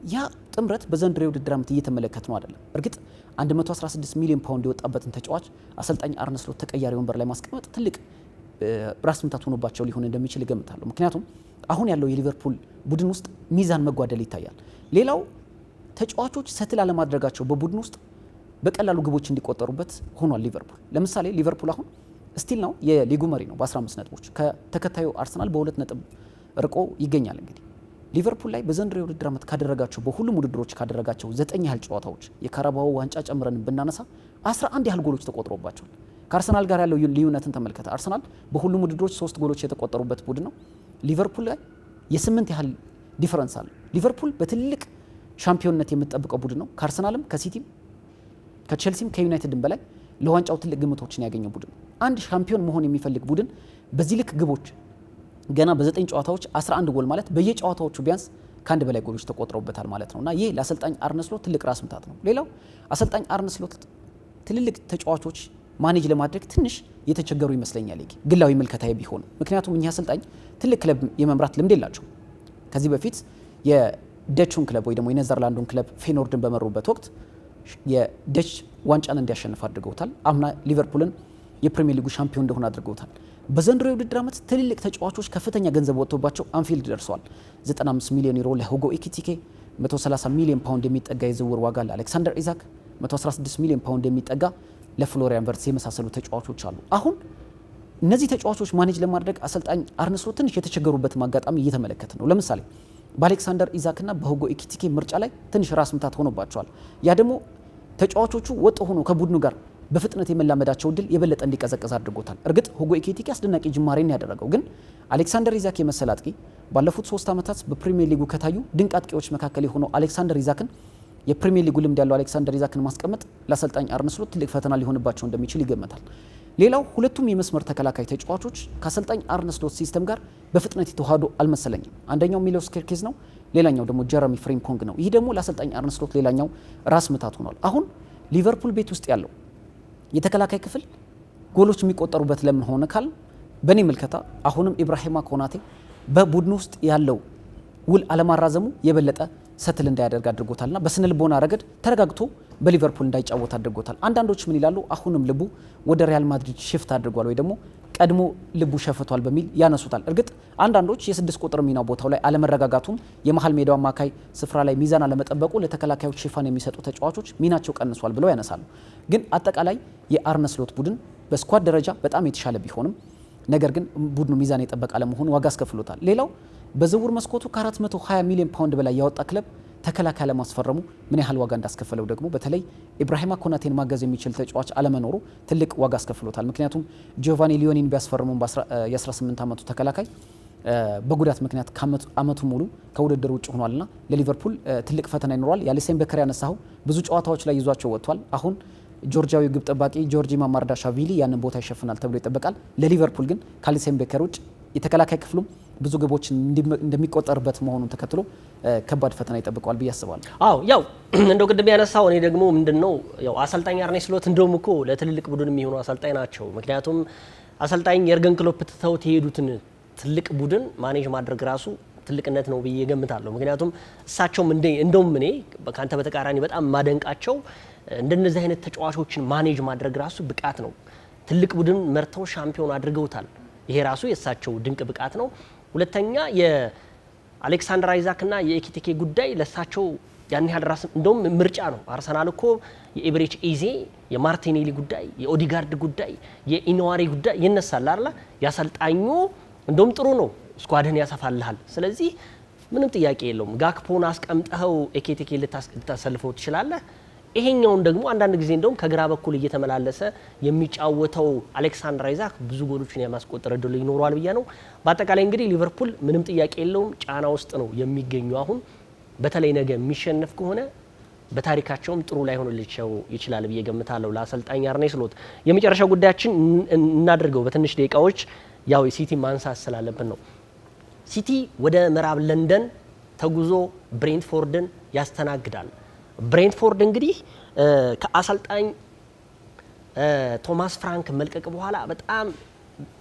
ያ ጥምረት በዘንድሮ የውድድር ዓመት እየተመለከት ነው አይደለም። እርግጥ 116 ሚሊዮን ፓውንድ የወጣበትን ተጫዋች አሰልጣኝ አርነ ስሎት ተቀያሪ ወንበር ላይ ማስቀመጥ ትልቅ ራስ ምታት ሆኖባቸው ሊሆን እንደሚችል እገምታለሁ። ምክንያቱም አሁን ያለው የሊቨርፑል ቡድን ውስጥ ሚዛን መጓደል ይታያል። ሌላው ተጫዋቾች ሰትል አለማድረጋቸው በቡድን ውስጥ በቀላሉ ግቦች እንዲቆጠሩበት ሆኗል። ለምሳሌ ሊቨርፑል አሁን ስቲል ነው የሊጉ መሪ ነው በ15 ነጥቦች ከተከታዩ አርሰናል በ2 ነጥብ ርቆ ይገኛል። እንግዲህ ሊቨርፑል ላይ በዘንድሮ የውድድር ዓመት ካደረጋቸው በሁሉም ውድድሮች ካደረጋቸው 9 ያህል ጨዋታዎች የካራባኦ ዋንጫ ጨምረን ብናነሳ 11 ያህል ጎሎች ተቆጥሮባቸዋል። ከአርሰናል ጋር ያለው ልዩነትን ተመልከተ። አርሰናል በሁሉም ውድድሮች 3 ጎሎች የተቆጠሩበት ቡድን ነው። ሊቨርፑል ላይ የ8 ያህል ዲፈረንስ አለ። ሊቨርፑል በትልቅ ሻምፒዮንነት የምትጠብቀው ቡድን ነው። ከአርሰናልም ከሲቲም ከቼልሲም ከዩናይትድም በላይ ለዋንጫው ትልቅ ግምቶችን ያገኘው ቡድን ነው። አንድ ሻምፒዮን መሆን የሚፈልግ ቡድን በዚህ ልክ ግቦች ገና በ9 ጨዋታዎች 11 ጎል ማለት በየጨዋታዎቹ ቢያንስ ከአንድ በላይ ጎሎች ተቆጥረውበታል ማለት ነው እና ይህ ለአሰልጣኝ አርነ ስሎት ትልቅ ራስ ምታት ነው። ሌላው አሰልጣኝ አርነ ስሎት ትልልቅ ተጫዋቾች ማኔጅ ለማድረግ ትንሽ የተቸገሩ ይመስለኛል። ግላዊ ምልከታዬ ቢሆን ምክንያቱም እኚህ አሰልጣኝ ትልቅ ክለብ የመምራት ልምድ የላቸው። ከዚህ በፊት የደቹን ክለብ ወይ ደግሞ የኔዘርላንዱን ክለብ ፌኖርድን በመሩበት ወቅት የደች ዋንጫን እንዲያሸንፍ አድርገውታል። አምና ሊቨርፑልን የፕሪሚየር ሊጉ ሻምፒዮን እንደሆነ አድርገውታል። በዘንድሮ የውድድር ዓመት ትልልቅ ተጫዋቾች ከፍተኛ ገንዘብ ወጥቶባቸው አንፊልድ ደርሰዋል። 95 ሚሊዮን ዩሮ ለሁጎ ኤኪቲኬ፣ 130 ሚሊዮን ፓውንድ የሚጠጋ የዝውውር ዋጋ ለአሌክሳንደር ኢዛክ፣ 116 ሚሊዮን ፓውንድ የሚጠጋ ለፍሎሪያን ቨርትስ የመሳሰሉ ተጫዋቾች አሉ። አሁን እነዚህ ተጫዋቾች ማኔጅ ለማድረግ አሰልጣኝ አርነ ስሎት ትንሽ የተቸገሩበት አጋጣሚ እየተመለከተ ነው። ለምሳሌ በአሌክሳንደር ኢዛክና በሁጎ ኤኪቲኬ ምርጫ ላይ ትንሽ ራስ ምታት ሆኖባቸዋል። ያ ደግሞ ተጫዋቾቹ ወጥ ሆኖ ከቡድኑ ጋር በፍጥነት የመላመዳቸው እድል የበለጠ እንዲቀዘቀዝ አድርጎታል። እርግጥ ሁጎ ኤኪቲኬ አስደናቂ ጅማሬን ያደረገው ግን አሌክሳንደር ኢዛክ የመሰለ አጥቂ ባለፉት 3 ዓመታት በፕሪሚየር ሊጉ ከታዩ ድንቅ አጥቂዎች መካከል የሆነው አሌክሳንደር ኢዛክን የፕሪሚየር ሊጉ ልምድ ያለው አሌክሳንደር ኢዛክን ማስቀመጥ ለአሰልጣኝ አርነ ስሎት ትልቅ ፈተና ሊሆንባቸው እንደሚችል ይገመታል። ሌላው ሁለቱም የመስመር ተከላካይ ተጫዋቾች ከአሰልጣኝ አርነ ስሎት ሲስተም ጋር በፍጥነት የተዋሃዱ አልመሰለኝም። አንደኛው ሚሎስ ኬርኬዝ ነው፣ ሌላኛው ደግሞ ጀረሚ ፍሪምፖንግ ነው። ይህ ደግሞ ለአሰልጣኝ አርነ ስሎት ሌላኛው ራስ ምታት ሆኗል። አሁን ሊቨርፑል ቤት ውስጥ ያለው የተከላካይ ክፍል ጎሎች የሚቆጠሩበት ለምን ሆነ ካል በእኔ ምልከታ አሁንም ኢብራሂማ ኮናቴ በቡድን ውስጥ ያለው ውል አለማራዘሙ የበለጠ ሰትል እንዳያደርግ አድርጎታልና በስነ ልቦና ረገድ ተረጋግቶ በሊቨርፑል እንዳይጫወት አድርጎታል። አንዳንዶች ምን ይላሉ? አሁንም ልቡ ወደ ሪያል ማድሪድ ሽፍት አድርጓል ወይ ደግሞ ቀድሞ ልቡ ሸፍቷል በሚል ያነሱታል። እርግጥ አንዳንዶች የ6 ቁጥር ሚናው ቦታው ላይ አለመረጋጋቱም የመሃል ሜዳው አማካይ ስፍራ ላይ ሚዛን አለመጠበቁ ለተከላካዮች ሽፋን የሚሰጡ ተጫዋቾች ሚናቸው ቀንሷል ብለው ያነሳሉ። ግን አጠቃላይ የአርነ ስሎት ቡድን በስኳድ ደረጃ በጣም የተሻለ ቢሆንም ነገር ግን ቡድኑ ሚዛን የጠበቀ አለመሆኑ ዋጋ አስከፍሎታል። ሌላው በዝውውር መስኮቱ ከ420 ሚሊዮን ፓውንድ በላይ ያወጣ ክለብ ተከላካይ ለማስፈረሙ ምን ያህል ዋጋ እንዳስከፈለው ደግሞ በተለይ ኢብራሂማ ኮናቴን ማገዝ የሚችል ተጫዋች አለመኖሩ ትልቅ ዋጋ አስከፍሎታል። ምክንያቱም ጂዮቫኒ ሊዮኒን ቢያስፈርሙም የ18 ዓመቱ ተከላካይ በጉዳት ምክንያት አመቱ ሙሉ ከውድድር ውጭ ሆኗልና ለሊቨርፑል ትልቅ ፈተና ይኖራል። ያሊሴን በከር ያነሳው ብዙ ጨዋታዎች ላይ ይዟቸው ወጥቷል። አሁን ጆርጂያዊ ግብ ጠባቂ ጆርጂ ማማርዳሻቪሊ ያንን ቦታ ይሸፍናል ተብሎ ይጠበቃል። ለሊቨርፑል ግን ካሊሴን በከር ውጭ የተከላካይ ክፍሉም ብዙ ግቦች እንደሚቆጠርበት መሆኑን ተከትሎ ከባድ ፈተና ይጠብቀዋል ብዬ አስባለሁ። አዎ ያው እንደው ቅድም ያነሳው እኔ ደግሞ ምንድነው ያው አሰልጣኝ አርኔ ስሎት እንደውም እኮ ለትልልቅ ቡድን የሚሆኑ አሰልጣኝ ናቸው። ምክንያቱም አሰልጣኝ የርገን ክሎፕ ትተው የሄዱትን ትልቅ ቡድን ማኔጅ ማድረግ ራሱ ትልቅነት ነው ብዬ ገምታለሁ። ምክንያቱም እሳቸውም እንደውም እኔ ካንተ በተቃራኒ በጣም ማደንቃቸው እንደነዚህ አይነት ተጫዋቾችን ማኔጅ ማድረግ ራሱ ብቃት ነው። ትልቅ ቡድን መርተው ሻምፒዮን አድርገውታል። ይሄ ራሱ የእሳቸው ድንቅ ብቃት ነው። ሁለተኛ የአሌክሳንደር አይዛክ እና የኤኪቲኬ ጉዳይ ለእሳቸው ያን ያህል ራስ እንደውም ምርጫ ነው። አርሰናል እኮ የኤብሬች ኢዜ፣ የማርቲኔሊ ጉዳይ፣ የኦዲጋርድ ጉዳይ፣ የኢንዋሪ ጉዳይ ይነሳል አይደል? ያሰልጣኙ እንደውም ጥሩ ነው፣ ስኳድን ያሰፋልሃል። ስለዚህ ምንም ጥያቄ የለውም። ጋክፖን አስቀምጠው ኤኪቲኬ ልታሰልፈው ትችላለህ። ይሄኛውን ደግሞ አንዳንድ ጊዜ እንደውም ከግራ በኩል እየተመላለሰ የሚጫወተው አሌክሳንደር አይዛክ ብዙ ጎሎችን የማስቆጠር እድል ይኖረዋል ብዬ ነው። በአጠቃላይ እንግዲህ ሊቨርፑል ምንም ጥያቄ የለውም ጫና ውስጥ ነው የሚገኙ። አሁን በተለይ ነገ የሚሸነፍ ከሆነ በታሪካቸውም ጥሩ ላይሆንላቸው ይችላል ብዬ ገምታለሁ። ለአሰልጣኝ አርኔ ስሎት የመጨረሻ ጉዳያችን እናድርገው በትንሽ ደቂቃዎች፣ ያው ሲቲ ማንሳት ስላለብን ነው። ሲቲ ወደ ምዕራብ ለንደን ተጉዞ ብሬንትፎርድን ያስተናግዳል። ብሬንትፎርድ እንግዲህ ከአሰልጣኝ ቶማስ ፍራንክ መልቀቅ በኋላ በጣም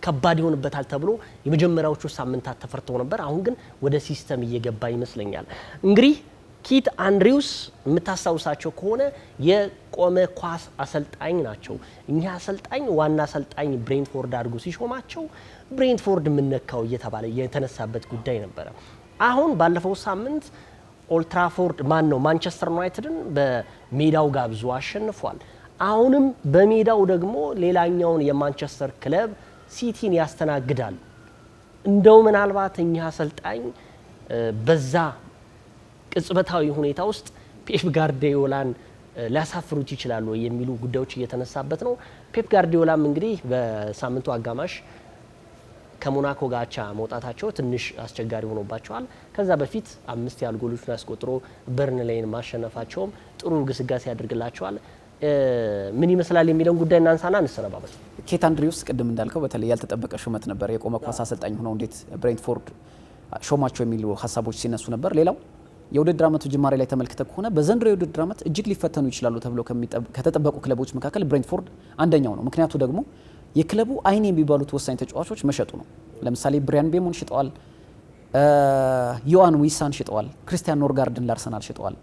ከባድ ይሆንበታል ተብሎ የመጀመሪያዎቹ ሳምንታት ተፈርተው ነበር። አሁን ግን ወደ ሲስተም እየገባ ይመስለኛል። እንግዲህ ኪት አንድሪውስ የምታስታውሳቸው ከሆነ የቆመ ኳስ አሰልጣኝ ናቸው። እኛ አሰልጣኝ ዋና አሰልጣኝ ብሬንትፎርድ አድርጎ ሲሾማቸው ብሬንትፎርድ የምነካው እየተባለ የተነሳበት ጉዳይ ነበረ። አሁን ባለፈው ሳምንት ኦልትራፎርድ ማንቸስተር ዩናይትድን በሜዳው ጋብዞ አሸንፏል። አሁንም በሜዳው ደግሞ ሌላኛውን የማንቸስተር ክለብ ሲቲን ያስተናግዳል። እንደው ምናልባት እኛ አሰልጣኝ በዛ ቅጽበታዊ ሁኔታ ውስጥ ፔፕ ጋርዲዮላን ሊያሳፍሩት ይችላሉ የሚሉ ጉዳዮች እየተነሳበት ነው። ፔፕ ጋርዲዮላም እንግዲህ በሳምንቱ አጋማሽ ከሞናኮ ጋር አቻ መውጣታቸው ትንሽ አስቸጋሪ ሆኖባቸዋል። ከዛ በፊት 5 ያህል ጎሎችን አስቆጥሮ በርንሌይን ማሸነፋቸውም ጥሩ ግስጋሴ ያደርግላቸዋል። ምን ይመስላል የሚለውን ጉዳይ እናንሳና እንሰነባበት። ኬት አንድሪውስ ቅድም እንዳልከው በተለይ ያልተጠበቀ ሹመት ነበር። የቆመ ኳስ አሰልጣኝ ሆነው እንዴት ብሬንትፎርድ ሾማቸው የሚሉ ሀሳቦች ሲነሱ ነበር። ሌላው የውድድር ዓመቱ ጅማሬ ላይ ተመልክተ ከሆነ በዘንድሮ የውድድር ዓመት እጅግ ሊፈተኑ ይችላሉ ተብለው ከተጠበቁ ክለቦች መካከል ብሬንትፎርድ አንደኛው ነው። ምክንያቱ ደግሞ የክለቡ አይን የሚባሉት ወሳኝ ተጫዋቾች መሸጡ ነው። ለምሳሌ ብሪያን ቤሞን ሽጠዋል፣ ዮአን ዊሳን ሽጠዋል፣ ክሪስቲያን ኖርጋርድን ለአርሰናል ሽጠዋል፣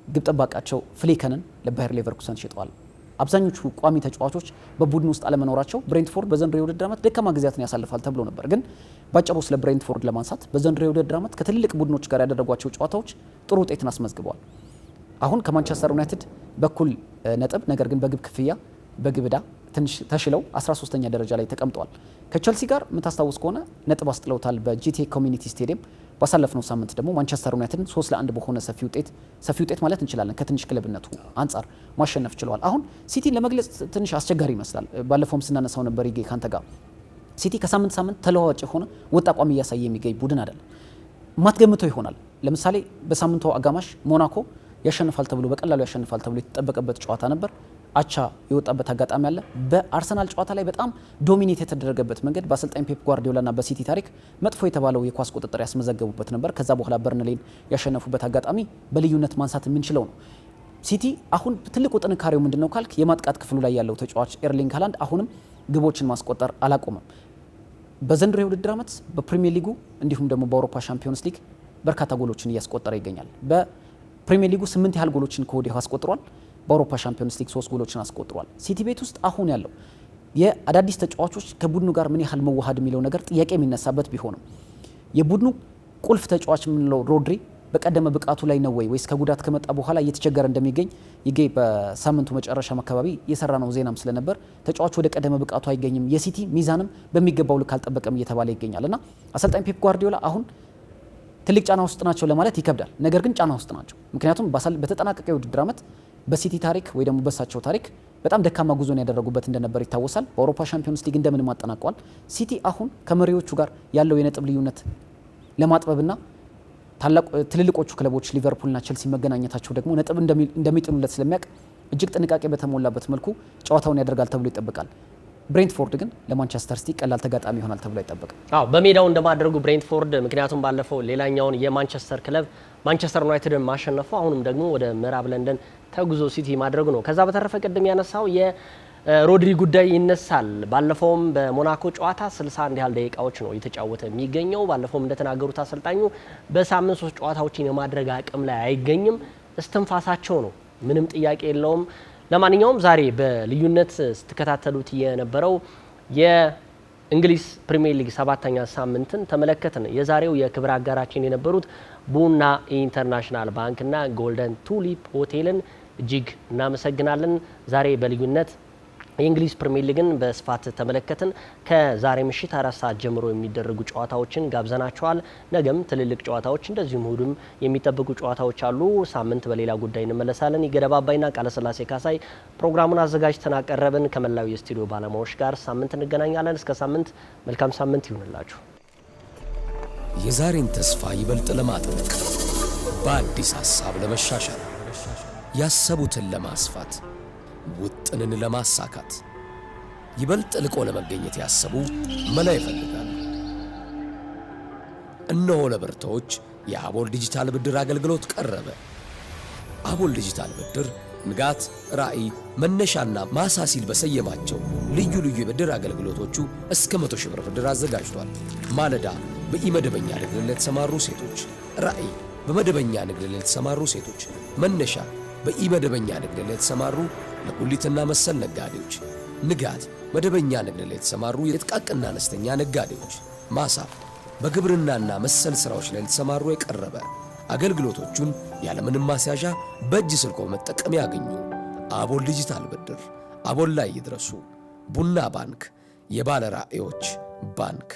ግብ ጠባቃቸው ፍሌከንን ለባየር ሌቨርኩሰን ሽጠዋል። አብዛኞቹ ቋሚ ተጫዋቾች በቡድን ውስጥ አለመኖራቸው ብሬንትፎርድ በዘንድሮ የውድድር ዓመት ደካማ ጊዜያትን ያሳልፋል ተብሎ ነበር። ግን ባጭሩ ስለ ብሬንትፎርድ ለማንሳት በዘንድሮ የውድድር ዓመት ከትልልቅ ቡድኖች ጋር ያደረጓቸው ጨዋታዎች ጥሩ ውጤትን አስመዝግበዋል። አሁን ከማንቸስተር ዩናይትድ በኩል ነጥብ፣ ነገር ግን በግብ ክፍያ በግብ ዕዳ ትንሽ ተሽለው 13ኛ ደረጃ ላይ ተቀምጠዋል። ከቸልሲ ጋር የምታስታውስ ከሆነ ነጥብ አስጥለውታል በጂቲኤ ኮሚኒቲ ስቴዲየም። ባሳለፍነው ሳምንት ደግሞ ማንቸስተር ዩናይትድን 3-1 በሆነ ሰፊ ውጤት ማለት እንችላለን ከትንሽ ክለብነቱ አንጻር ማሸነፍ ችለዋል። አሁን ሲቲን ለመግለጽ ትንሽ አስቸጋሪ ይመስላል። ባለፈውም ስናነሳው ነበር ይገኝ ካንተ ጋር ሲቲ ከሳምንት ሳምንት ተለዋዋጭ የሆነ ወጥ አቋም እያሳየ የሚገኝ ቡድን አይደለም። ማትገምተው ይሆናል። ለምሳሌ በሳምንቱ አጋማሽ ሞናኮ ያሸንፋል ተብሎ በቀላሉ ያሸንፋል ተብሎ የተጠበቀበት ጨዋታ ነበር። አቻ የወጣበት አጋጣሚ አለ። በአርሰናል ጨዋታ ላይ በጣም ዶሚኔት የተደረገበት መንገድ በአሰልጣኝ ፔፕ ጓርዲዮላና በሲቲ ታሪክ መጥፎ የተባለው የኳስ ቁጥጥር ያስመዘገቡበት ነበር። ከዛ በኋላ በርንሌይን ያሸነፉበት አጋጣሚ በልዩነት ማንሳት የምንችለው ነው። ሲቲ አሁን ትልቁ ጥንካሬው ምንድነው ካልክ የማጥቃት ክፍሉ ላይ ያለው ተጫዋች ኤርሊንግ ሃላንድ አሁንም ግቦችን ማስቆጠር አላቆመም። በዘንድሮ የውድድር ዓመት በፕሪሚየር ሊጉ እንዲሁም ደግሞ በአውሮፓ ሻምፒዮንስ ሊግ በርካታ ጎሎችን እያስቆጠረ ይገኛል። በፕሪሚየር ሊጉ 8 ያህል ጎሎችን ከወዲሁ አስቆጥሯል። በአውሮፓ ሻምፒዮንስ ሊግ 3 ጎሎችን አስቆጥሯል። ሲቲ ቤት ውስጥ አሁን ያለው የአዳዲስ ተጫዋቾች ከቡድኑ ጋር ምን ያህል መዋሃድ የሚለው ነገር ጥያቄ የሚነሳበት ቢሆንም የቡድኑ ቁልፍ ተጫዋች የምንለው ሮድሪ በቀደመ ብቃቱ ላይ ነው ወይስ ከጉዳት ከመጣ በኋላ እየተቸገረ እንደሚገኝ በሳምንቱ መጨረሻ አካባቢ የሰራ ነው ዜናም ስለነበር ተጫዋቹ ወደ ቀደመ ብቃቱ አይገኝም፣ የሲቲ ሚዛንም በሚገባው ልክ አልጠበቀም እየተባለ ይገኛል እና አሰልጣኝ ፔፕ ጓርዲዮላ አሁን ትልቅ ጫና ውስጥ ናቸው ለማለት ይከብዳል። ነገር ግን ጫና ውስጥ ናቸው። ምክንያቱም በተጠናቀቀ የውድድር ዓመት በሲቲ ታሪክ ወይ ደግሞ በሳቸው ታሪክ በጣም ደካማ ጉዞን ያደረጉበት እንደነበር ይታወሳል። በአውሮፓ ሻምፒዮንስ ሊግ እንደምንም አጠናቀዋል። ሲቲ አሁን ከመሪዎቹ ጋር ያለው የነጥብ ልዩነት ለማጥበብና ትልልቆቹ ክለቦች ሊቨርፑልና ቸልሲ መገናኘታቸው ደግሞ ነጥብ እንደሚጥሉለት ስለሚያውቅ እጅግ ጥንቃቄ በተሞላበት መልኩ ጨዋታውን ያደርጋል ተብሎ ይጠበቃል። ብሬንትፎርድ ግን ለማንቸስተር ሲቲ ቀላል ተጋጣሚ ይሆናል ተብሎ አይጠበቅም። በሜዳው እንደማድረጉ ብሬንትፎርድ ምክንያቱም ባለፈው ሌላኛውን የማንቸስተር ክለብ ማንቸስተር ዩናይትድን ማሸነፉ አሁንም ደግሞ ወደ ምዕራብ ለንደን ተጉዞ ሲቲ ማድረጉ ነው። ከዛ በተረፈ ቅድም ያነሳው የሮድሪ ጉዳይ ይነሳል። ባለፈውም በሞናኮ ጨዋታ 61 ያህል ደቂቃዎች ነው የተጫወተ የሚገኘው። ባለፈውም እንደተናገሩት አሰልጣኙ በሳምንት 3 ጨዋታዎችን የማድረግ አቅም ላይ አይገኝም። እስትንፋሳቸው ነው፣ ምንም ጥያቄ የለውም። ለማንኛውም ዛሬ በልዩነት ስትከታተሉት የነበረው የእንግሊዝ ፕሪሚየር ሊግ 7ኛ ሳምንትን ተመለከትን። የዛሬው የክብር አጋራችን የነበሩት ቡና ኢንተርናሽናል ባንክና ጎልደን ቱሊፕ ሆቴልን እጅግ እናመሰግናለን። ዛሬ በልዩነት የእንግሊዝ ፕሪሚየር ሊግን በስፋት ተመለከትን። ከዛሬ ምሽት 4 ሰዓት ጀምሮ የሚደረጉ ጨዋታዎችን ጋብዘናቸዋል። ነገም ትልልቅ ጨዋታዎች እንደዚሁም እሁድም የሚጠበቁ ጨዋታዎች አሉ። ሳምንት በሌላ ጉዳይ እንመለሳለን። ይገደብ አባይና ቃለስላሴ ካሳይ ፕሮግራሙን አዘጋጅተን አቀረብን። ከመላው የስቱዲዮ ባለሙያዎች ጋር ሳምንት እንገናኛለን። እስከ ሳምንት መልካም ሳምንት ይሁንላችሁ። የዛሬን ተስፋ ይበልጥ ለማጥበቅ በአዲስ ሐሳብ ለመሻሻል ያሰቡትን ለማስፋት ውጥንን ለማሳካት ይበልጥ ልቆ ለመገኘት ያሰቡ መላ ይፈልጋሉ። እነሆ ለብርቶች የአቦል ዲጂታል ብድር አገልግሎት ቀረበ። አቦል ዲጂታል ብድር ንጋት፣ ራዕይ፣ መነሻና ማሳ ሲል በሰየማቸው ልዩ ልዩ የብድር አገልግሎቶቹ እስከ 100 ሺህ ብር ብድር አዘጋጅቷል። ማለዳ በኢመደበኛ ንግድ ለተሰማሩ ሴቶች፣ ራዕይ በመደበኛ ንግድ ለተሰማሩ ሴቶች፣ መነሻ በኢመደበኛ ንግድ ለተሰማሩ ለጉሊትና መሰል ነጋዴዎች፣ ንጋት መደበኛ ንግድ ለተሰማሩ የጥቃቅንና አነስተኛ ነጋዴዎች፣ ማሳ በግብርናና መሰል ስራዎች ላይ ለተሰማሩ የቀረበ አገልግሎቶቹን ያለምንም ማስያዣ በእጅ ስልኮ መጠቀም ያገኙ። አቦል ዲጂታል ብድር፣ አቦል ላይ ይድረሱ። ቡና ባንክ፣ የባለ ራዕዮች ባንክ።